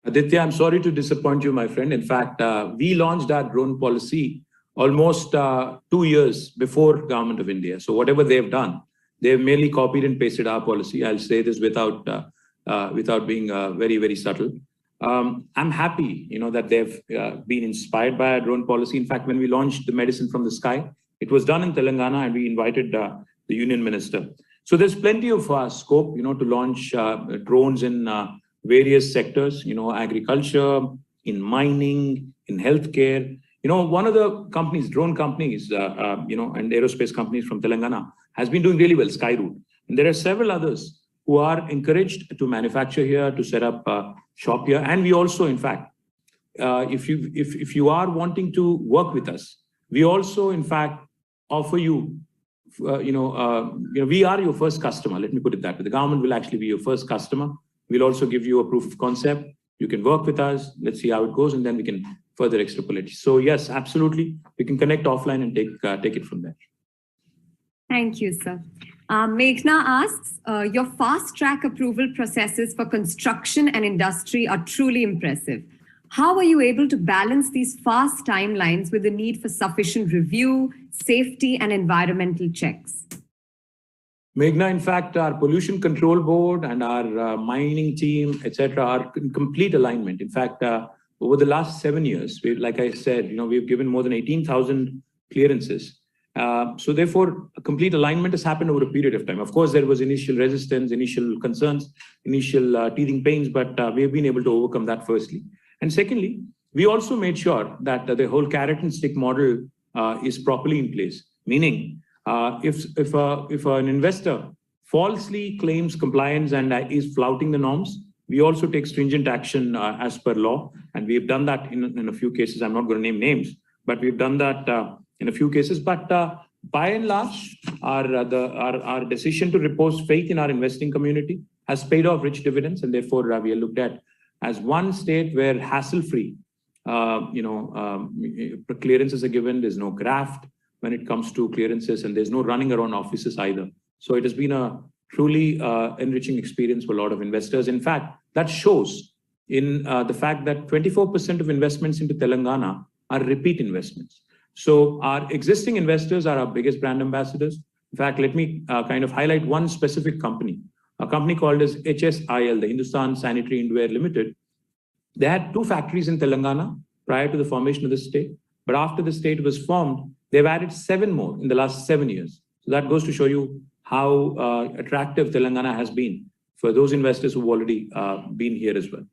Aditya, I'm sorry to disappoint you, my friend. In fact, we launched our drone policy almost 2 years before Government of India. So whatever they've done, they've merely copied and pasted our policy. I'll say this without being very, very subtle. I'm happy, that they've been inspired by our drone policy. In fact, when we launched the Medicine from the Sky, it was done in Telangana, and we invited the Union Minister. So there's plenty of scope, to launch drones in various sectors, agriculture, in mining, in healthcare. One of the companies, drone companies, and aerospace companies from Telangana has been doing really well, Skyroot. And there are several others who are encouraged to manufacture here, to set up shop here. And we also, in fact, if you are wanting to work with us, we also, in fact, offer you, we are your first customer. Let me put it that way. The government will actually be your first customer. We'll also give you a proof of concept. You can work with us. Let's see how it goes, and then we can further extrapolate. So yes, absolutely. We can connect offline and take it from there. Thank you, sir. Meghna asks, your fast-track approval processes for construction and industry are truly impressive. How are you able to balance these fast timelines with the need for sufficient review, safety, and environmental checks? Meghna, in fact, our pollution control board and our mining team, etc., are in complete alignment. In fact, over the last 7 years, like I said, we've given more than 18,000 clearances. So therefore, a complete alignment has happened over a period of time. Of course, there was initial resistance, initial concerns, initial teething pains, but we have been able to overcome that firstly. And secondly, we also made sure that the whole carrot and stick model is properly in place. Meaning, if an investor falsely claims compliance and is flouting the norms, we also take stringent action as per law. And we've done that in a few cases. I'm not going to name names, but we've done that in a few cases. But by and large, our decision to repose faith in our investing community has paid off rich dividends. And therefore, we are looked at as one state where hassle-free clearances are given. There's no graft when it comes to clearances, and there's no running around offices either. So it has been a truly enriching experience for a lot of investors. In fact, that shows in the fact that 24% of investments into Telangana are repeat investments. So our existing investors are our biggest brand ambassadors. In fact, let me kind of highlight one specific company, a company called as HSIL, the Hindustan Sanitary Indware Limited. They had 2 factories in Telangana prior to the formation of the state. But after the state was formed, they've added 7 more in the last 7 years. So that goes to show you how attractive Telangana has been for those investors who've already been here as well.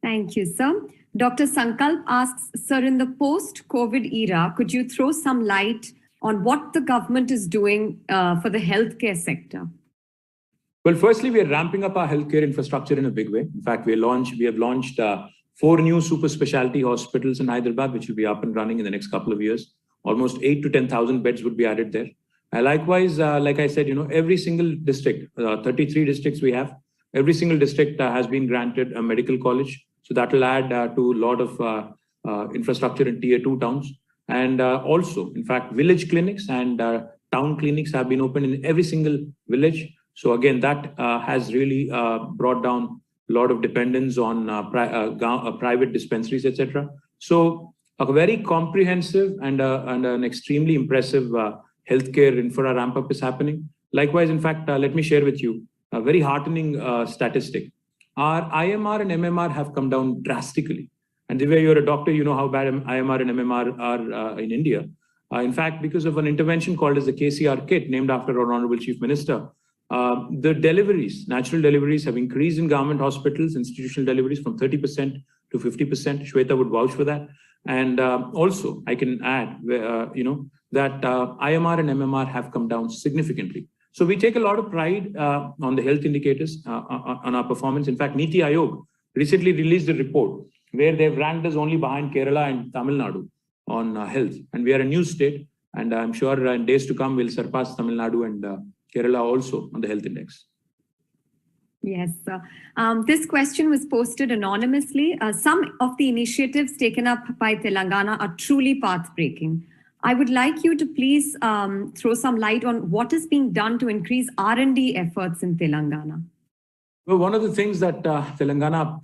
Thank you, sir. Dr. Sankalp asks, sir, in the post-COVID era, could you throw some light on what the government is doing for the healthcare sector? Well, firstly, we are ramping up our healthcare infrastructure in a big way. In fact, we have launched 4 new super specialty hospitals in Hyderabad, which will be up and running in the next couple of years. Almost 8,000 to 10,000 beds would be added there. Likewise, like I said, every single district, 33 districts we have, every single district has been granted a medical college. So that will add to a lot of infrastructure in tier 2 towns. And also, in fact, village clinics and town clinics have been opened in every single village. So again, that has really brought down a lot of dependence on private dispensaries, etc. So a very comprehensive and an extremely impressive healthcare infra ramp-up is happening. Likewise, in fact, let me share with you a very heartening statistic. Our IMR and MMR have come down drastically. And the way you're a doctor, you know how bad IMR and MMR are in India. In fact, because of an intervention called as the KTR kit, named after our Honorable Chief Minister, the deliveries, natural deliveries have increased in government hospitals, institutional deliveries from 30% to 50%. Shweta would vouch for that. And also, I can add, that IMR and MMR have come down significantly. So we take a lot of pride on the health indicators, on our performance. In fact, Niti Aayog recently released a report where they've ranked us only behind Kerala and Tamil Nadu on health. And we are a new state. And I'm sure in days to come, we'll surpass Tamil Nadu and Kerala also on the health index. Yes, sir. This question was posted anonymously. Some of the initiatives taken up by Telangana are truly path-breaking. I would like you to please throw some light on what is being done to increase R&D efforts in Telangana. Well, one of the things that Telangana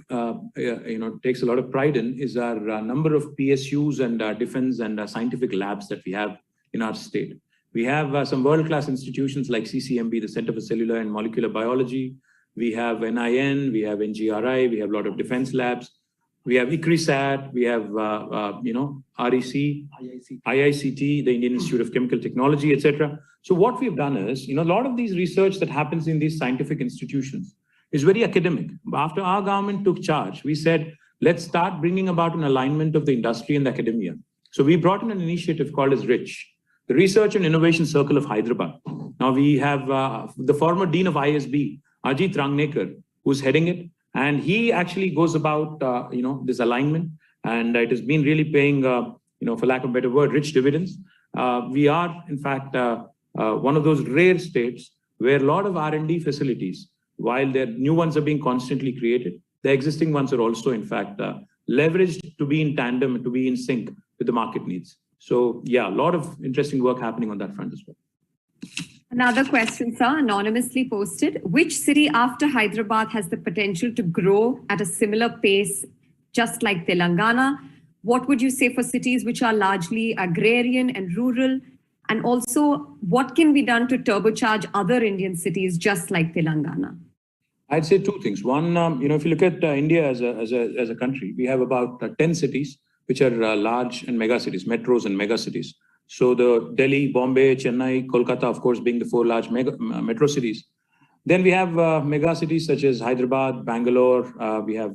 takes a lot of pride in is our number of PSUs and defense and scientific labs that we have in our state. We have some world-class institutions like CCMB, the Center for Cellular and Molecular Biology. We have NIN, we have NGRI, we have a lot of defense labs. We have ICRISAT, we have, REC, IICT, the Indian Institute of Chemical Technology, etc. So what we've done is, a lot of these research that happens in these scientific institutions is very academic. After our government took charge, we said, let's start bringing about an alignment of the industry and the academia. So we brought in an initiative called as RICH, the Research and Innovation Circle of Hyderabad. Now we have the former Dean of ISB, Ajit Rangnekar, who's heading it. And he actually goes about, this alignment, and it has been really paying, for lack of a better word, rich dividends. We are, in fact, one of those rare states where a lot of R&D facilities, while their new ones are being constantly created, the existing ones are also, in fact, leveraged to be in tandem and to be in sync with the market needs. So, yeah, a lot of interesting work happening on that front as well. Another question, sir, anonymously posted. Which city after Hyderabad has the potential to grow at a similar pace, just like Telangana? What would you say for cities which are largely agrarian and rural? And also, what can be done to turbocharge other Indian cities just like Telangana? I'd say 2 things. One, if you look at India as a country, we have about 10 cities which are large and mega cities, metros and mega cities. So the Delhi, Bombay, Chennai, Kolkata, of course, being the 4 large metro cities. Then we have mega cities such as Hyderabad, Bangalore, we have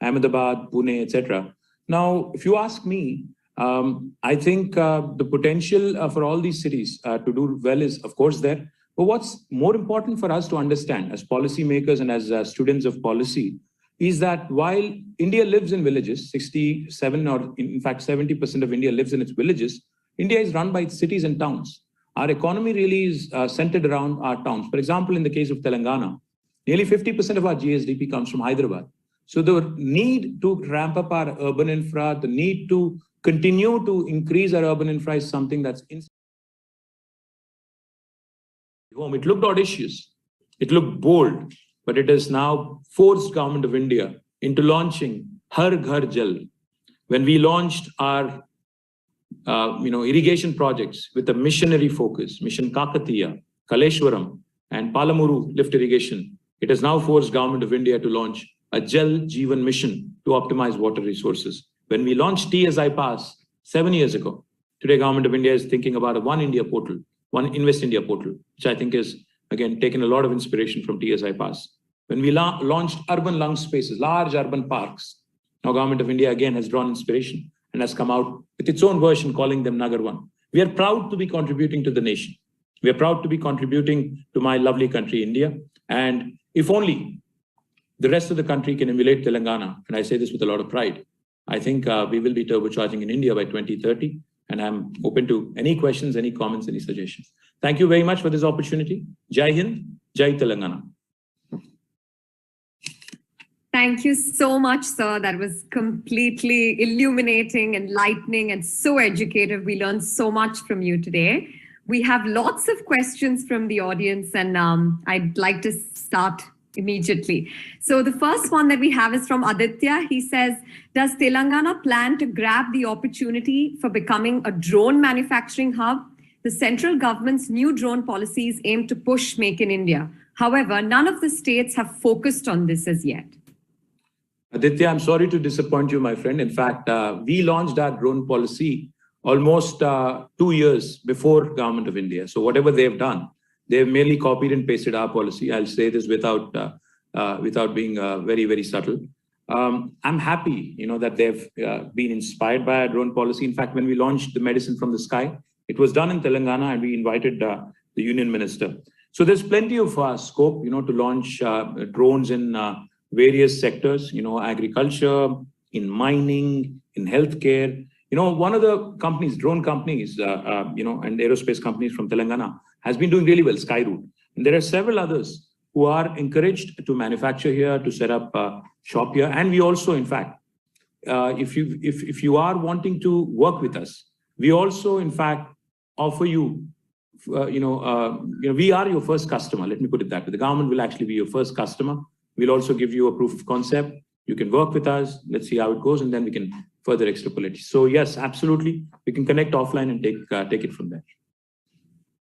Ahmedabad, Pune, etc. Now, if you ask me, I think the potential for all these cities to do well is, of course, there. But what's more important for us to understand as policymakers and as students of policy is that while India lives in villages, 67 or in fact 70% of India lives in its villages, India is run by its cities and towns. Our economy really is centered around our towns. For example, in the case of Telangana, nearly 50% of our GSDP comes from Hyderabad. So the need to ramp up our urban infra, the need to continue to increase our urban infra is something that's It looked audacious, it looked bold, but it has now forced Government of India into launching Har Ghar Jal. When we launched our irrigation projects with a missionary focus, Mission Kakatiya, Kaleshwaram, and Palamuru lift irrigation, it has now forced Government of India to launch a Jal Jeevan mission to optimize water resources. When we launched T as I Pass 7 years ago, today Government of India is thinking about a One India portal, One Invest India portal, which I think is, again, taken a lot of inspiration from T as I Pass. When we launched urban lung spaces, large urban parks, now Government of India again has drawn inspiration and has come out with its own version calling them Nagar One. We are proud to be contributing to the nation. We are proud to be contributing to my lovely country, India. And if only the rest of the country can emulate Telangana, and I say this with a lot of pride, I think we will be turbocharging in India by 2030. And I'm open to any questions, any comments, any suggestions. Thank you very much for this opportunity. Jai Hind, Jai Telangana. Thank you so much, sir. That was completely illuminating, enlightening, and so educative. We learned so much from you today. We have lots of questions from the audience, and I'd like to start immediately. So the first one that we have is from Aditya. He says, does Telangana plan to grab the opportunity for becoming a drone manufacturing hub? The central government's new drone policies aim to push Make in India. However, none of the states have focused on this as yet. Aditya, I'm sorry to disappoint you, my friend. In fact, we launched our drone policy almost 2 years before Government of India. So whatever they've done, they've merely copied and pasted our policy. I'll say this without being very, very subtle. I'm happy, that they've been inspired by our drone policy. In fact, when we launched the Medicine from the Sky, it was done in Telangana, and we invited the Union Minister. So there's plenty of scope, to launch drones in various sectors, agriculture, in mining, in healthcare. One of the companies, drone companies, and aerospace companies from Telangana has been doing really well, Skyroot. And there are several others who are encouraged to manufacture here, to set up shop here. And we also, in fact, if you are wanting to work with us, we also, in fact, offer you, we are your first customer. Let me put it that way. The government will actually be your first customer. We'll also give you a proof of concept. You can work with us. Let's see how it goes, and then we can further extrapolate. So yes, absolutely. We can connect offline and take it from there.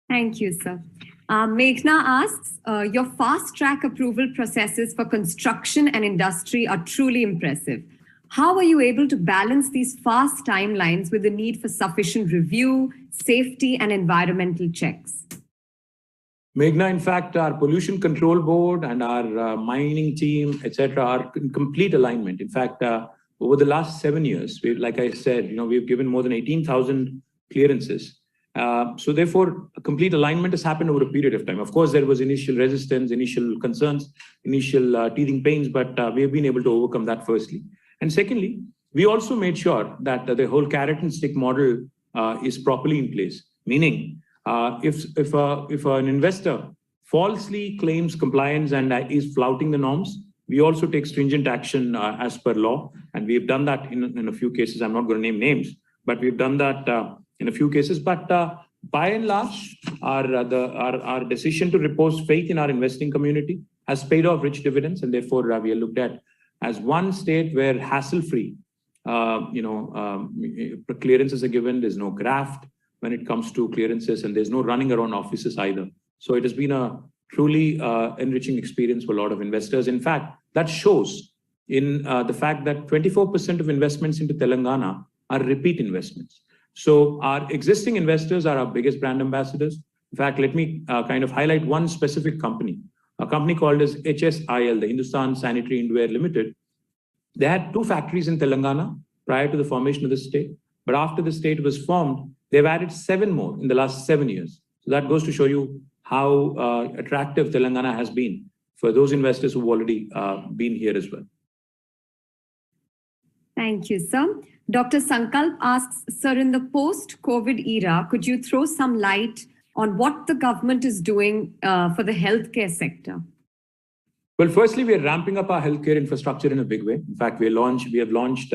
Thank you, sir. Meghna asks, your fast-track approval processes for construction and industry are truly impressive. How are you able to balance these fast timelines with the need for sufficient review, safety, and environmental checks? Meghna, in fact, our pollution control board and our mining team, etc., are in complete alignment. In fact, over the last 7 years, like I said, we've given more than 18,000 clearances. So therefore, a complete alignment has happened over a period of time. Of course, there was initial resistance, initial concerns, initial teething pains, but we have been able to overcome that firstly. And secondly, we also made sure that the whole carrot and stick model is properly in place, meaning if an investor falsely claims compliance and is flouting the norms, we also take stringent action as per law. And we've done that in a few cases. I'm not going to name names, but we've done that in a few cases. But by and large, our decision to repose faith in our investing community has paid off rich dividends. And therefore, we are looked at as one state where hassle-free clearances are given. There's no graft when it comes to clearances, and there's no running around offices either. So it has been a truly enriching experience for a lot of investors. In fact, that shows in the fact that 24% of investments into Telangana are repeat investments. So our existing investors are our biggest brand ambassadors. In fact, let me kind of highlight one specific company, a company called as HSIL, the Hindustan Sanitary Indware Limited. They had 2 factories in Telangana prior to the formation of the state. But after the state was formed, they've added 7 more in the last 7 years. So that goes to show you how attractive Telangana has been for those investors who've already been here as well. Thank you, sir. Dr. Sankalp asks, sir, in the post-COVID era, could you throw some light on what the government is doing for the healthcare sector? Well, firstly, we are ramping up our healthcare infrastructure in a big way. In fact, we have launched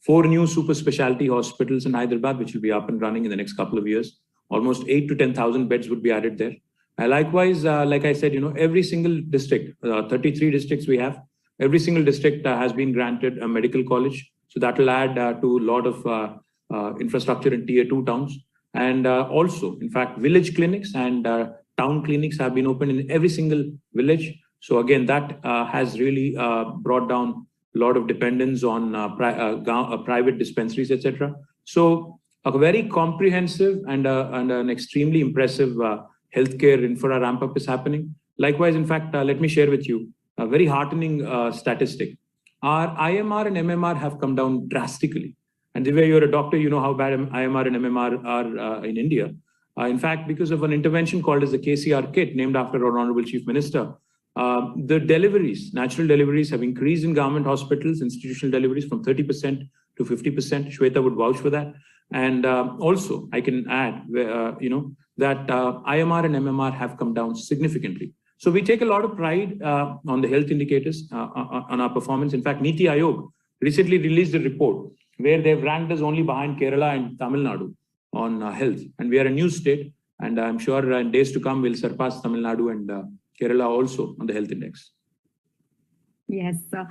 4 new super specialty hospitals in Hyderabad, which will be up and running in the next couple of years. Almost 8,000 to 10,000 beds would be added there. Likewise, like I said, every single district, 33 districts we have, every single district has been granted a medical college. So that will add to a lot of infrastructure in tier 2 towns. And also, in fact, village clinics and town clinics have been opened in every single village. So again, that has really brought down a lot of dependence on private dispensaries, etc. So a very comprehensive and an extremely impressive healthcare infra ramp up is happening. Likewise, in fact, let me share with you a very heartening statistic. Our IMR and MMR have come down drastically. And the way you're a doctor, you know how bad IMR and MMR are in India. In fact, because of an intervention called as the KTR kit, named after our Honorable Chief Minister, the deliveries, natural deliveries have increased in government hospitals, institutional deliveries from 30% to 50%. Shweta would vouch for that. And also, I can add, that IMR and MMR have come down significantly. So we take a lot of pride on the health indicators, on our performance. In fact, Niti Aayog recently released a report where they've ranked us only behind Kerala and Tamil Nadu on health. And we are a new state. And I'm sure in days to come, we'll surpass Tamil Nadu and Kerala also on the health index. Yes, sir.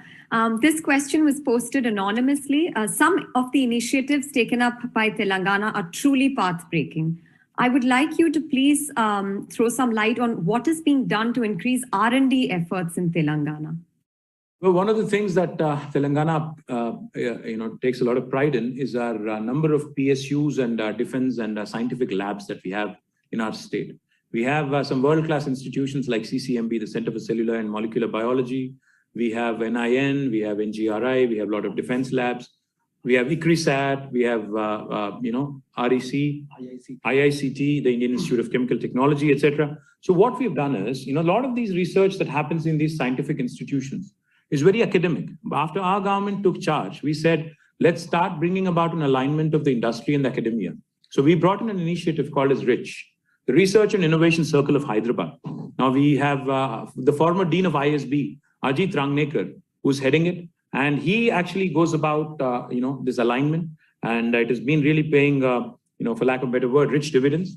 This question was posted anonymously. Some of the initiatives taken up by Telangana are truly path-breaking. I would like you to please throw some light on what is being done to increase R&D efforts in Telangana. Well, one of the things that Telangana takes a lot of pride in is our number of PSUs and defense and scientific labs that we have in our state. We have some world-class institutions like CCMB, the Center for Cellular and Molecular Biology. We have NIN, we have NGRI, we have a lot of defense labs. We have ICRISAT, we have, REC, IICT, the Indian Institute of Chemical Technology, etc. So what we've done is, a lot of these research that happens in these scientific institutions is very academic. After our government took charge, we said, let's start bringing about an alignment of the industry and the academia. So we brought in an initiative called as RICH, the Research and Innovation Circle of Hyderabad. Now we have the former Dean of ISB, Ajit Rangnekar, who's heading it. And he actually goes about, this alignment, and it has been really paying, for lack of a better word, rich dividends.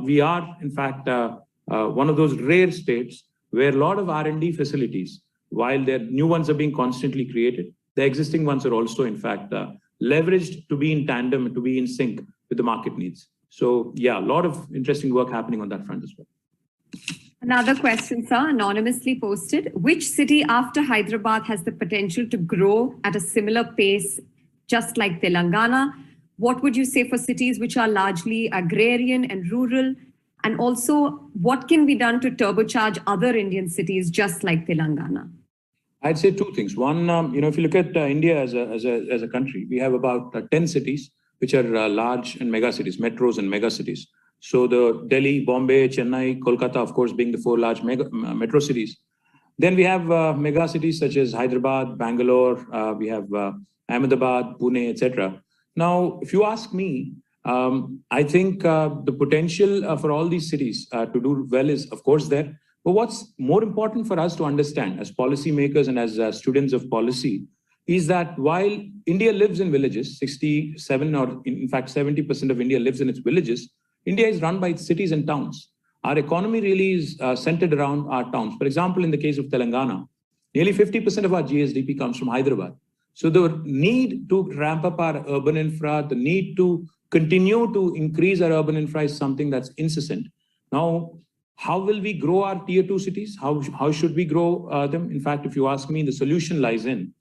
We are, in fact, one of those rare states where a lot of R&D facilities, while their new ones are being constantly created, the existing ones are also, in fact, leveraged to be in tandem, to be in sync with the market needs. So, yeah, a lot of interesting work happening on that front as well. Another question, sir, anonymously posted. Which city after Hyderabad has the potential to grow at a similar pace, just like Telangana? What would you say for cities which are largely agrarian and rural? And also, what can be done to turbocharge other Indian cities just like Telangana? I'd say 2 things. One, if you look at India as a country, we have about 10 cities, which are large and mega cities, metros and mega cities. So the Delhi, Bombay, Chennai, Kolkata, of course, being the 4 large metro cities. Then we have mega cities such as Hyderabad, Bangalore, we have Ahmedabad, Pune, etc. Now, if you ask me, I think the potential for all these cities to do well is, of course, there. But what's more important for us to understand as policymakers and as students of policy is that while India lives in villages, 67 or in fact 70% of India lives in its villages, India is run by its cities and towns. Our economy really is centered around our towns. For example, in the case of Telangana, nearly 50% of our GSDP comes from Hyderabad. So the need to ramp up our urban infra, the need to continue to increase our urban infra is something that's incessant. Now, how will we grow our tier 2 cities? How should we grow them? In fact, if you ask me, the solution lies in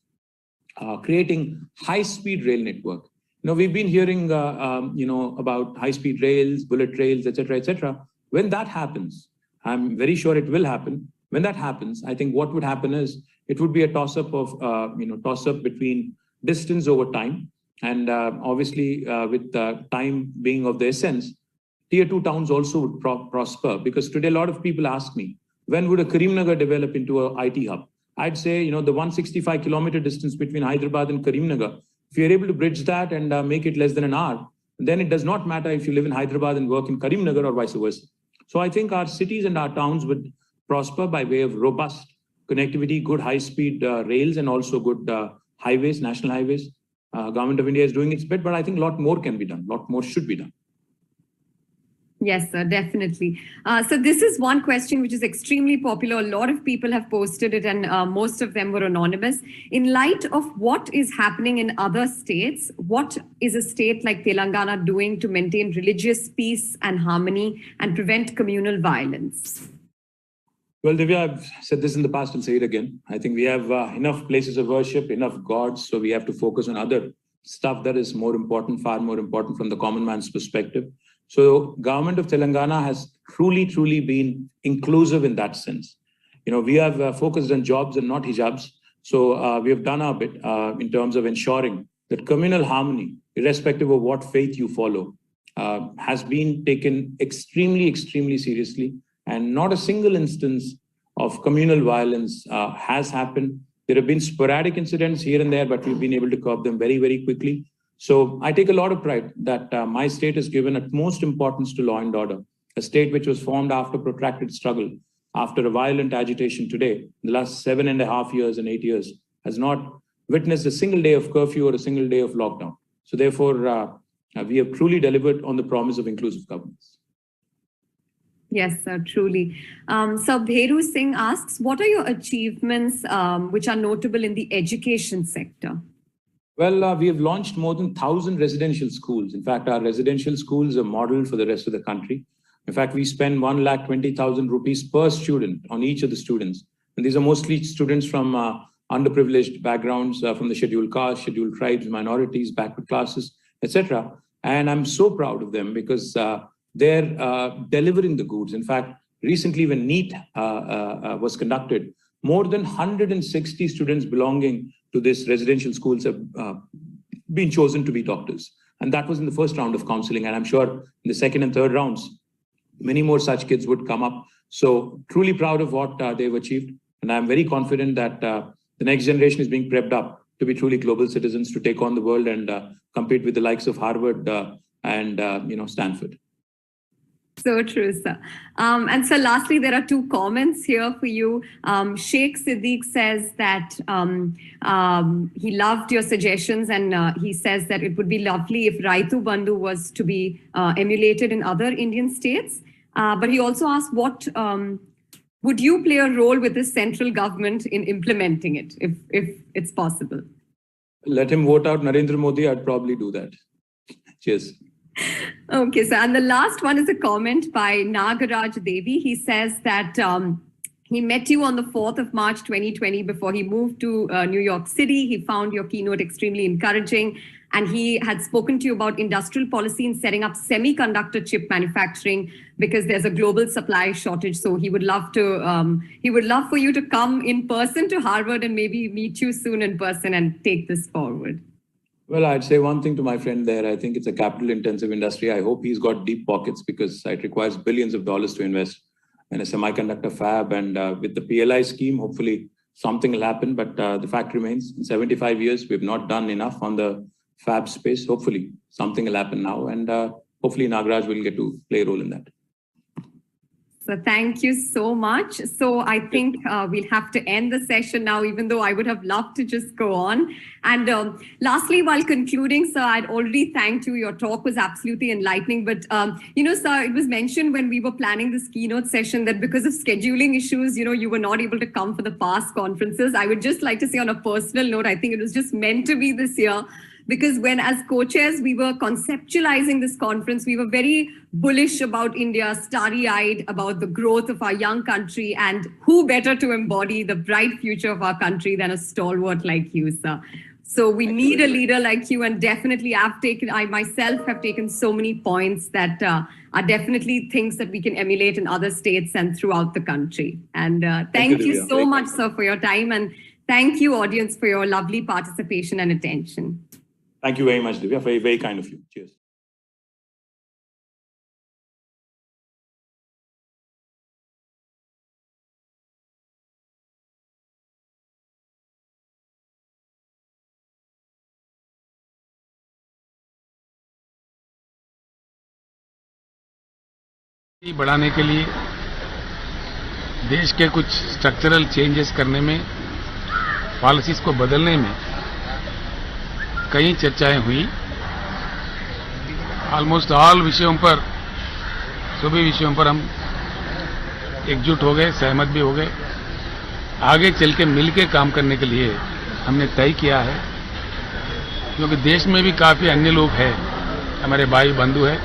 creating high-speed rail network. We've been hearing, about high-speed rails, bullet trails, et cetera, et cetera. When that happens, I'm very sure it will happen. When that happens, I think what would happen is it would be a toss-up between distance over time. And obviously, with time being of the essence, tier 2 towns also would prosper, because today a lot of people ask me, when would a Karimnagar develop into an IT hub? I'd say, the 165-kilometer distance between Hyderabad and Karimnagar, if you're able to bridge that and make it less than an hour, then it does not matter if you live in Hyderabad and work in Karimnagar or vice versa. So I think our cities and our towns would prosper by way of robust connectivity, good high-speed rails, and also good highways, national highways. Government of India is doing its bit, but I think a lot more can be done, a lot more should be done. Yes, sir, definitely. So this is one question which is extremely popular. A lot of people have posted it, and most of them were anonymous. In light of what is happening in other states, what is a state like Telangana doing to maintain religious peace and harmony and prevent communal violence? Well, Divya, I've said this in the past and say it again. I think we have enough places of worship, enough gods, so we have to focus on other stuff that is more important, far more important from the common man's perspective. So government of Telangana has truly been inclusive in that sense. We have focused on jobs and not hijabs. So we have done our bit in terms of ensuring that communal harmony, irrespective of what faith you follow, has been taken extremely seriously. And not a single instance of communal violence has happened. There have been sporadic incidents here and there, but we've been able to curb them very quickly. So I take a lot of pride that my state has given utmost importance to law and order, a state which was formed after protracted struggle, after a violent agitation today, in the last 7.5 years and 8 years, has not witnessed a single day of curfew or a single day of lockdown. So therefore, we have truly delivered on the promise of inclusive governance. Yes, sir, truly. So Bheru Singh asks, what are your achievements which are notable in the education sector? Well, we have launched more than 1,000 residential schools. In fact, our residential schools are model for the rest of the country. In fact, we spend 1,20,000 rupees per student on each of the students. And these are mostly students from underprivileged backgrounds, from the scheduled castes, scheduled tribes, minorities, backward classes, etc. And I'm so proud of them because they're delivering the goods. In fact, recently when NEET was conducted, more than 160 students belonging to this residential schools have been chosen to be doctors. And that was in the first round of counseling. And I'm sure in the second and third rounds, many more such kids would come up. So truly proud of what they've achieved. And I'm very confident that the next generation is being prepped up to be truly global citizens, to take on the world and compete with the likes of Harvard and Stanford. So true, sir. And so lastly, there are two comments here for you. Sheikh Siddiq says that he loved your suggestions, and he says that it would be lovely if Raitu Bandhu was to be emulated in other Indian states. But he also asked, what would you play a role with the central government in implementing it, if it's possible? Let him vote out Narendra Modi. I'd probably do that. Cheers. Okay, so and the last one is a comment by Nagaraj Devi. He says that he met you on the 4th of March 2020 before he moved to New York City. He found your keynote extremely encouraging, and he had spoken to you about industrial policy in setting up semiconductor chip manufacturing because there's a global supply shortage. So he would love for you to come in person to Harvard and maybe meet you soon in person and take this forward. Well, I'd say one thing to my friend there. I think it's a capital-intensive industry. I hope he's got deep pockets because it requires billions of dollars to invest in a semiconductor fab. And with the PLI scheme, hopefully something will happen. But the fact remains, in 75 years, we've not done enough on the fab space. Hopefully something will happen now. And hopefully Nagaraj will get to play a role in that. So thank you so much. So I think we'll have to end the session now, even though I would have loved to just go on. And lastly, while concluding, sir, I'd already thanked you. Your talk was absolutely enlightening. But, sir, it was mentioned when we were planning this keynote session that because of scheduling issues, you were not able to come for the past conferences. I would just like to say on a personal note, I think it was just meant to be this year. Because when as co-chairs, we were conceptualizing this conference, we were very bullish about India, starry-eyed about the growth of our young country, and who better to embody the bright future of our country than a stalwart like you, sir. So we need a leader like you, and definitely I myself have taken so many points that are definitely things that we can emulate in other states and throughout the country. And thank you so much, sir, for your time, and thank you, audience, for your lovely participation and attention. Thank you very much, Divya. Very, very kind of you. Cheers. बढ़ाने के लिए देश के कुछ structural changes करने में, policies को बदलने में कई चर्चाएं हुई। ऑलमोस्ट ऑल विषयों पर, सभी विषयों पर हम एकजुट हो गए, सहमत भी हो गए। आगे चल के मिल के काम करने के लिए हमने तय किया है, क्योंकि देश में भी काफ़ी अन्य लोग हैं, हमारे भाई बंधु हैं,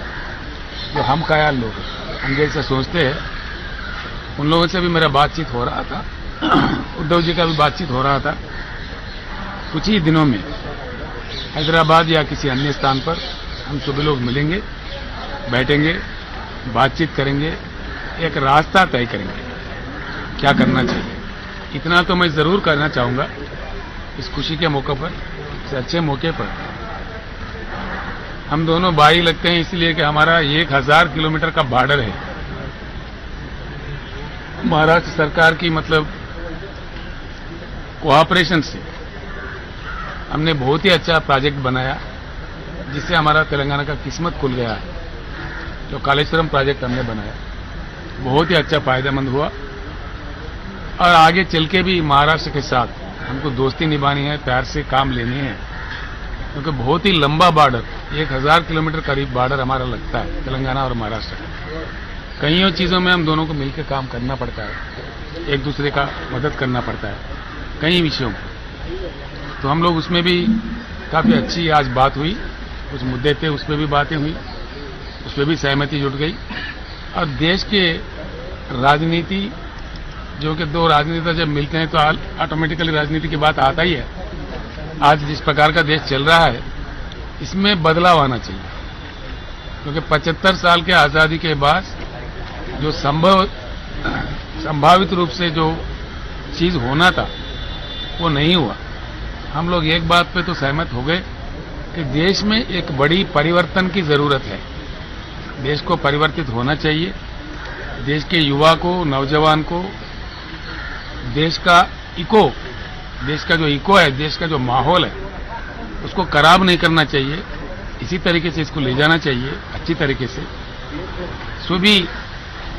जो हम ख्याल लोग हम जैसे सोचते हैं। उन लोगों से भी मेरा बातचीत हो रहा था, उद्धव जी का भी बातचीत हो रहा था। कुछ ही दिनों में हैदराबाद या किसी अन्य स्थान पर हम सभी लोग मिलेंगे, बैठेंगे, बातचीत करेंगे, एक रास्ता तय करेंगे क्या करना चाहिए। इतना तो मैं जरूर करना चाहूँगा इस खुशी के मौके पर, इस अच्छे मौके पर। हम दोनों भाई लगते हैं इसलिए कि हमारा 1000 किलोमीटर का बॉर्डर है। महाराष्ट्र सरकार की मतलब कोऑपरेशन से हमने बहुत ही अच्छा प्रोजेक्ट बनाया, जिससे हमारा तेलंगाना का किस्मत खुल गया है। जो कालेश्वरम प्रोजेक्ट हमने बनाया बहुत ही अच्छा फायदेमंद हुआ, और आगे चल के भी महाराष्ट्र के साथ हमको दोस्ती निभानी है, प्यार से काम लेनी है, क्योंकि बहुत ही लंबा बॉर्डर, 1000 किलोमीटर करीब बॉर्डर हमारा लगता है तेलंगाना और महाराष्ट्र का। कईयों चीज़ों में हम दोनों को मिलकर काम करना पड़ता है, एक दूसरे का मदद करना पड़ता है कई विषयों में। तो हम लोग उसमें भी काफ़ी अच्छी आज बात हुई, कुछ मुद्दे थे उस पर भी बातें हुई, उस पर भी सहमति जुट गई। और देश के राजनीति, जो कि दो राजनेता जब मिलते हैं तो ऑटोमेटिकली राजनीति की बात आता ही है। आज जिस प्रकार का देश चल रहा है, इसमें बदलाव आना चाहिए, क्योंकि 75 साल के आज़ादी के बाद जो संभावित रूप से जो चीज़ होना था वो नहीं हुआ। हम लोग एक बात पे तो सहमत हो गए कि देश में एक बड़ी परिवर्तन की ज़रूरत है। देश को परिवर्तित होना चाहिए। देश के युवा को, नौजवान को, देश का जो इको है, देश का जो माहौल है, उसको खराब नहीं करना चाहिए। इसी तरीके से इसको ले जाना चाहिए, अच्छी तरीके से। सभी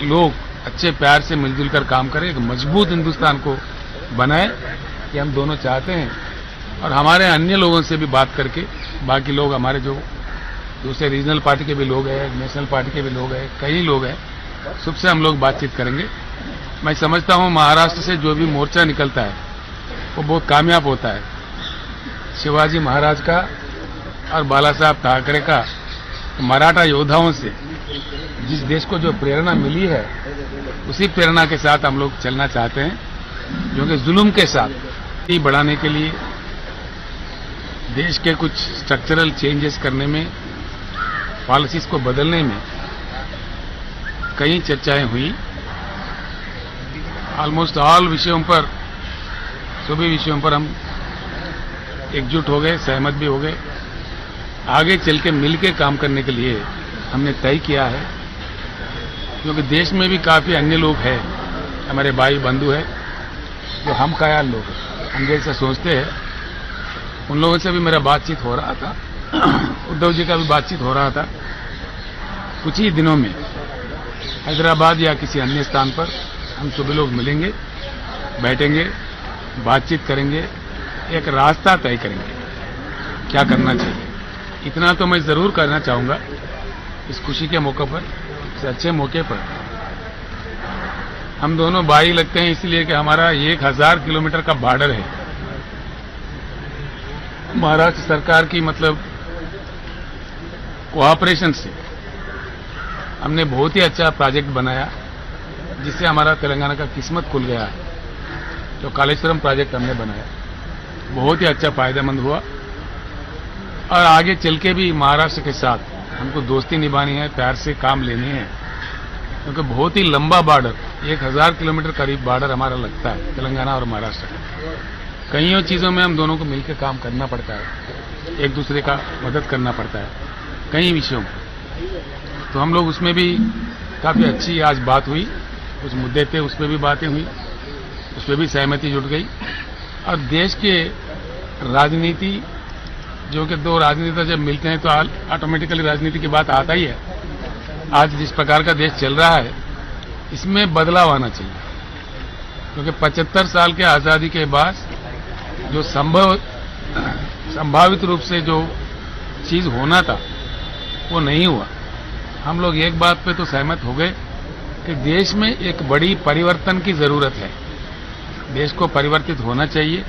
लोग अच्छे प्यार से मिलजुल कर काम करें, एक मजबूत हिंदुस्तान को बनाए, ये हम दोनों चाहते हैं। और हमारे अन्य लोगों से भी बात करके, बाकी लोग हमारे जो दूसरे रीजनल पार्टी के भी लोग हैं, नेशनल पार्टी के भी लोग हैं, कई लोग हैं, सबसे हम लोग बातचीत करेंगे। मैं समझता हूँ महाराष्ट्र से जो भी मोर्चा निकलता है वो बहुत कामयाब होता है। शिवाजी महाराज का और बाला साहब ठाकरे का, मराठा योद्धाओं से जिस देश को जो प्रेरणा मिली है, उसी प्रेरणा के साथ हम लोग चलना चाहते हैं, जो कि जुल्म के साथ ही बढ़ाने के लिए देश के कुछ स्ट्रक्चरल चेंजेस करने में, पॉलिसीज को बदलने में कई चर्चाएं हुई। ऑलमोस्ट ऑल विषयों पर, सभी विषयों पर हम एकजुट हो गए, सहमत भी हो गए। आगे चल के मिल के काम करने के लिए हमने तय किया है, क्योंकि देश में भी काफ़ी अन्य लोग हैं, हमारे भाई बंधु हैं, जो हम ख्याल लोग हम जैसे सोचते हैं। उन लोगों से भी मेरा बातचीत हो रहा था, उद्धव जी का भी बातचीत हो रहा था। कुछ ही दिनों में हैदराबाद या किसी अन्य स्थान पर हम सभी लोग मिलेंगे, बैठेंगे, बातचीत करेंगे, एक रास्ता तय करेंगे क्या करना चाहिए। इतना तो मैं जरूर करना चाहूँगा इस खुशी के मौके पर, इस अच्छे मौके पर। हम दोनों भाई लगते हैं इसलिए कि हमारा 1000 किलोमीटर का बॉर्डर है। महाराष्ट्र सरकार की मतलब कोऑपरेशन से हमने बहुत ही अच्छा प्रोजेक्ट बनाया, जिससे हमारा तेलंगाना का किस्मत खुल गया है। जो कालेश्वरम प्रोजेक्ट हमने बनाया बहुत ही अच्छा फायदेमंद हुआ, और आगे चल के भी महाराष्ट्र के साथ हमको दोस्ती निभानी है, प्यार से काम लेने हैं, क्योंकि बहुत ही लंबा बॉर्डर 1000 किलोमीटर करीब बॉर्डर हमारा लगता है तेलंगाना और महाराष्ट्र का। कईयों चीज़ों में हम दोनों को मिलकर काम करना पड़ता है, एक दूसरे का मदद करना पड़ता है कई विषयों में। तो हम लोग उसमें भी काफ़ी अच्छी आज बात हुई, कुछ मुद्दे थे उस पर भी बातें हुई, उस पर भी सहमति जुट गई। और देश के राजनीति, जो कि दो राजनीति जब मिलते हैं तो ऑटोमेटिकली राजनीति की बात आता ही है। आज जिस प्रकार का देश चल रहा है इसमें बदलाव आना चाहिए, क्योंकि 75 साल के आज़ादी के बाद जो संभावित रूप से जो चीज़ होना था वो नहीं हुआ। हम लोग एक बात पे तो सहमत हो गए कि देश में एक बड़ी परिवर्तन की ज़रूरत है। देश को परिवर्तित होना चाहिए,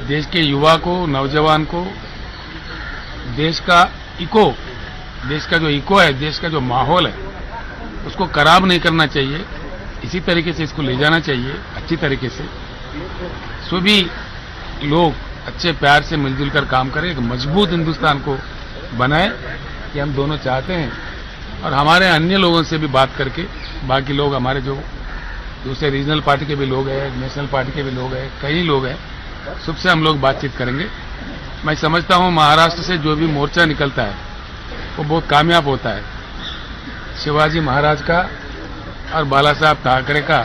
देश के युवा को, नौजवान को, देश का जो इको है, देश का जो माहौल है उसको खराब नहीं करना चाहिए। इसी तरीके से इसको ले जाना चाहिए अच्छी तरीके से। सभी लोग अच्छे प्यार से मिलजुल कर काम करें, एक मजबूत हिंदुस्तान को बनाए, कि हम दोनों चाहते हैं। और हमारे अन्य लोगों से भी बात करके, बाकी लोग हमारे जो दूसरे रीजनल पार्टी के भी लोग हैं, नेशनल पार्टी के भी लोग हैं, कई लोग हैं, सबसे हम लोग बातचीत करेंगे। मैं समझता हूं महाराष्ट्र से जो भी मोर्चा निकलता है वो बहुत कामयाब होता है। शिवाजी महाराज का और बाला साहब ठाकरे का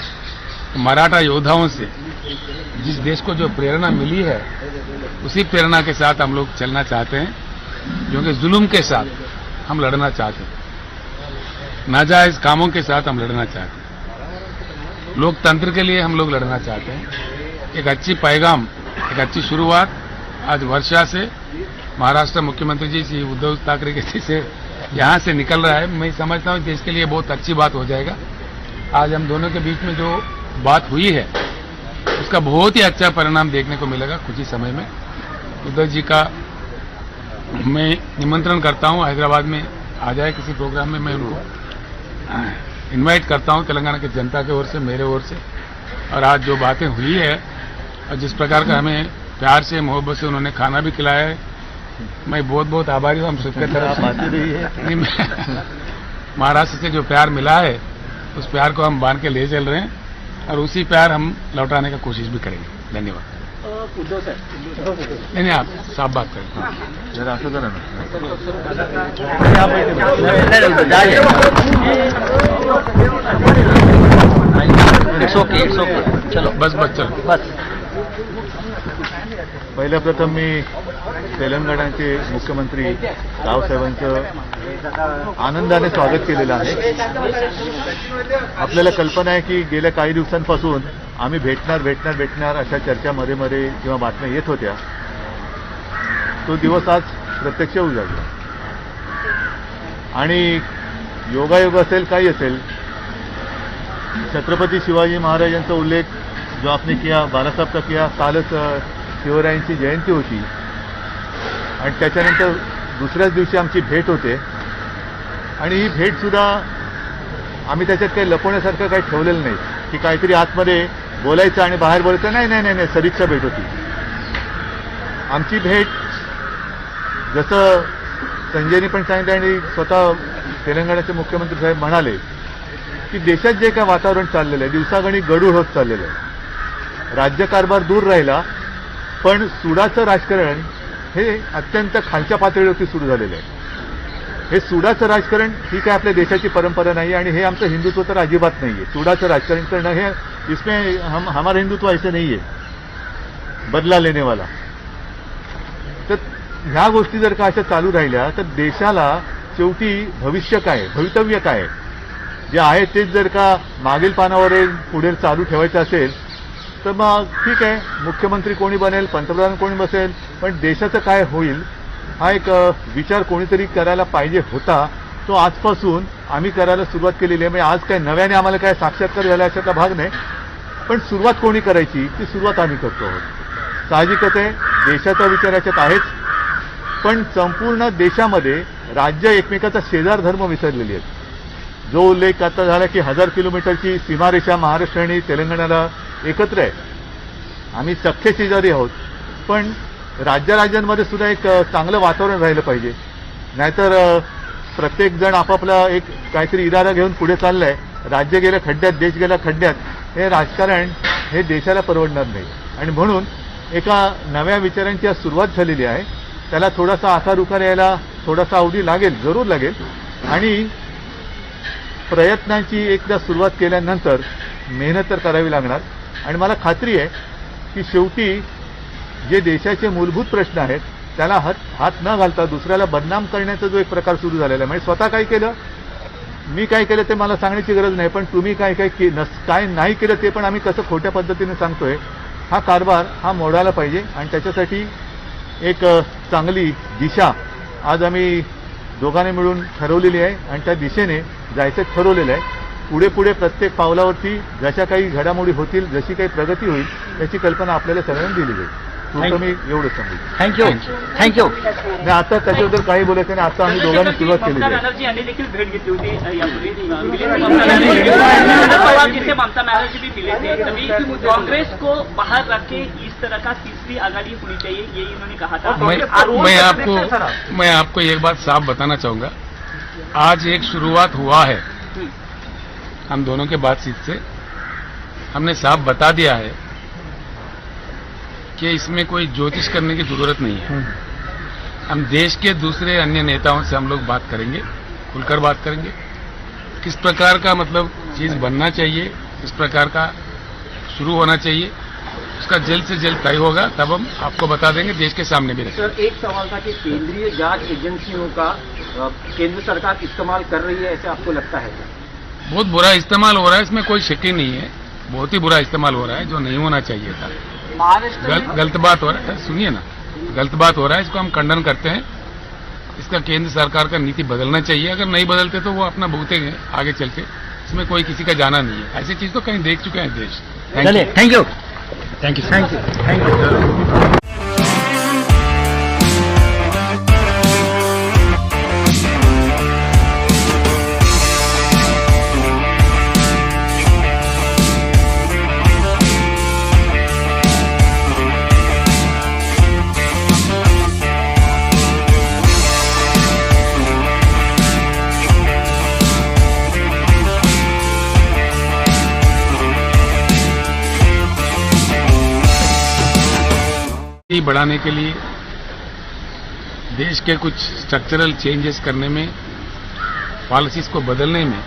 मराठा योद्धाओं से जिस देश को जो प्रेरणा मिली है उसी प्रेरणा के साथ हम लोग चलना चाहते हैं, क्योंकि जुल्म के साथ हम लड़ना चाहते हैं, नाजायज कामों के साथ हम लड़ना चाहते हैं, लोकतंत्र के लिए हम लोग लड़ना चाहते हैं। एक अच्छी पैगाम, एक अच्छी शुरुआत आज वर्षा से, महाराष्ट्र मुख्यमंत्री जी श्री उद्धव ठाकरे जी से यहाँ से निकल रहा है। मैं समझता हूँ देश के लिए बहुत अच्छी बात हो जाएगा। आज हम दोनों के बीच में जो बात हुई है उसका बहुत ही अच्छा परिणाम देखने को मिलेगा कुछ ही समय में। उद्धव जी का मैं निमंत्रण करता हूँ, हैदराबाद में आ जाए किसी प्रोग्राम में, मैं उनको इनवाइट करता हूँ तेलंगाना की जनता की ओर से, मेरे ओर से। और आज जो बातें हुई है और जिस प्रकार का हमें प्यार से, मोहब्बत से उन्होंने खाना भी खिलाया है, मैं बहुत बहुत आभारी हूँ हम सबके तरफ से। महाराष्ट्र से जो प्यार मिला है उस प्यार को हम बांध के ले चल रहे हैं और उसी प्यार हम लौटाने का कोशिश भी करेंगे। धन्यवाद। नहीं, आप साफ बात करें। जरा चलो बस चलो बस। पहिल्या प्रथम मी तेलंगणाचे मुख्यमंत्री रावसाहेबांचं आनंदाने स्वागत केलेलं आहे। आपल्याला कल्पना आहे की गेल्या काही दिवसांपासून आम्ही भेटणार अशा चर्चा मध्ये किंवा बातम्या येत होत्या। तो दिवस आज प्रत्यक्ष उजाडला आणि योगायोग असेल काही असेल, छत्रपती शिवाजी महाराजांचा उल्लेख जो आपने किया, बालासाहेब का किया, कालच शिवरायांची जयंती होती आणि त्याच्यानंतर दुसऱ्याच दिवशी आमची भेट होते आणि ही भेट सुद्धा आम्ही त्याच्यात काही लपवण्यासारखं काही ठेवलेलं नाही की काहीतरी आतमध्ये बोलायचं आणि बाहेर बोलायचं। नाही, सदिच्छा भेट होती आमची भेट। जसं संजयनी पण सांगितलं आणि स्वतः तेलंगणाचे मुख्यमंत्री साहेब म्हणाले की देशात जे काय वातावरण चाललेलं आहे, दिवसागणी गडूळ होत चाललेलं आहे, राज्यकारभार दूर राहिला, पण सुडाचं राजकारण हे अत्यंत खालच्या पातळीवरती सुरू झालेलं आहे। हे सुडाचं राजकारण ही काय आपल्या देशाची परंपरा नाही आणि हे आमचं हिंदुत्व तर अजिबात नाहीये। सुडाचं राजकारण करणं हे इसमें हमारा हिंदुत्व ऐसे नहीं है, बदला लेने वाला। तर ह्या गोष्टी जर का अशा चालू राहिल्या तर देशाला शेवटी भविष्य काय, भवितव्य काय जे आहे तेच जर का मागील पानावर पुढे चालू ठेवायचं असेल तर मग ठीक आहे, मुख्यमंत्री कोणी बनेल, पंतप्रधान कोणी बसेल, पण देशाचं काय होईल हा एक विचार कोणीतरी करायला पाहिजे होता। तो आजपासून आम्ही करायला सुरुवात केलेली आहे। म्हणजे आज काय नव्याने आम्हाला काय साक्षात्कार झाला अशाचा भाग नाही, पण सुरुवात कोणी करायची ती सुरुवात आम्ही करतो आहोत। साहजिकच आहे, देशाचा विचार याच्यात आहेच, पण संपूर्ण देशामध्ये राज्य एकमेकाचा शेजार धर्म विसरलेली आहेत। जो उल्लेख आता झाला की 1000 किलोमीटरची सीमारेषा महाराष्ट्र आणि तेलंगणाला एकत्र आहे, आम्ही सख्खे शेजारी आहोत, पण राज्यांमध्ये सुद्धा एक चांगलं वातावरण राहिलं पाहिजे. नाहीतर प्रत्येक जण आपापला एक काहीतरी इरादा घेऊन पुढे चाललाय. राज्य गेलं खड्ड्यात, देश गेला खड्ड्यात, हे राजकारण हे देशाला परवडणार नाही. आणि म्हणून एका नव्या विचारांची आज सुरुवात झालेली आहे. त्याला थोडासा आकार उकार यायला थोडासा अवधी लागेल, जरूर लागेल. आणि प्रयत्नांची एकदा सुरुवात केल्यानंतर मेहनत तर करावी लागणार. आणि मला खात्री आहे की शेवटी जे देशाचे मूलभूत प्रश्न आहेत त्याला हात न घालता दुसऱ्याला बदनाम करण्याचा जो एक प्रकार सुरू झालेला आहे, म्हणजे स्वतः काय केलं, मी काय केलं ते मला सांगण्याची गरज नाही, पण तुम्ही काय नाही केलं ते पण आम्ही कसं खोट्या पद्धतीने सांगतोय, हा कारभार हा मोडायला पाहिजे. आणि त्याच्यासाठी एक चांगली दिशा आज आम्ही दोघांनी मिळून ठरवलेली आहे आणि त्या दिशेने जायचं ठरवलेलं आहे. पुढे प्रत्येक पावलावरती जशा काही घडामोडी होतील, जशी काही प्रगती होईल त्याची कल्पना आपल्याला सगळ्यांना दिली जाईल. तुमचं मी एवढंच सांगू. थँक्यू. नाही, आता त्याच्याबद्दल काही बोलायचं नाही. आता आम्ही दोघांनी सुरुवात केलेली आहे. बनर्जी यांनी देखील भेट घेतली होती यापूर्वी. जिससे ममता बनर्जी भी मिले थे. तभी कांग्रेस को बाहर रख के इस तरह का तीसरी आघाड़ी होनी चाहिए, यही इन्होंने कहा था. मैं आपको एक बात साफ बताना चाहूंगा. आज एक शुरुआत हुआ है हम दोनों के बातचीत से. हमने साफ बता दिया है कि इसमें कोई ज्योतिष करने की जरूरत नहीं है. हम देश के दूसरे अन्य नेताओं से हम लोग बात करेंगे, खुलकर बात करेंगे. किस प्रकार का मतलब चीज बनना चाहिए, किस प्रकार का शुरू होना चाहिए, उसका जल्द से जल्द तय होगा. तब हम आपको बता देंगे, देश के सामने भी रखेंगे. सर, एक सवाल था कि केंद्रीय जांच एजेंसियों का केंद्र सरकार इस्तेमाल कर रही है, ऐसे आपको लगता है? बहुत बुरा इस्तेमाल हो रहा है, इसमें कोई शक ही नहीं है. बहुत ही बुरा इस्तेमाल हो रहा है, जो नहीं होना चाहिए था. गलत बात हो रहा है, सुनिए ना, गलत बात हो रहा है, इसको हम खंडन करते हैं. इसका केंद्र सरकार का नीति बदलना चाहिए. अगर नहीं बदलते तो वो अपना भुगतेंगे आगे चल के. इसमें कोई किसी का जाना नहीं है. ऐसी चीज तो कहीं देख चुके हैं देश. Thank you. बढ़ाने के लिए, देश के कुछ स्ट्रक्चरल चेंजेस करने में, पॉलिसीज को बदलने में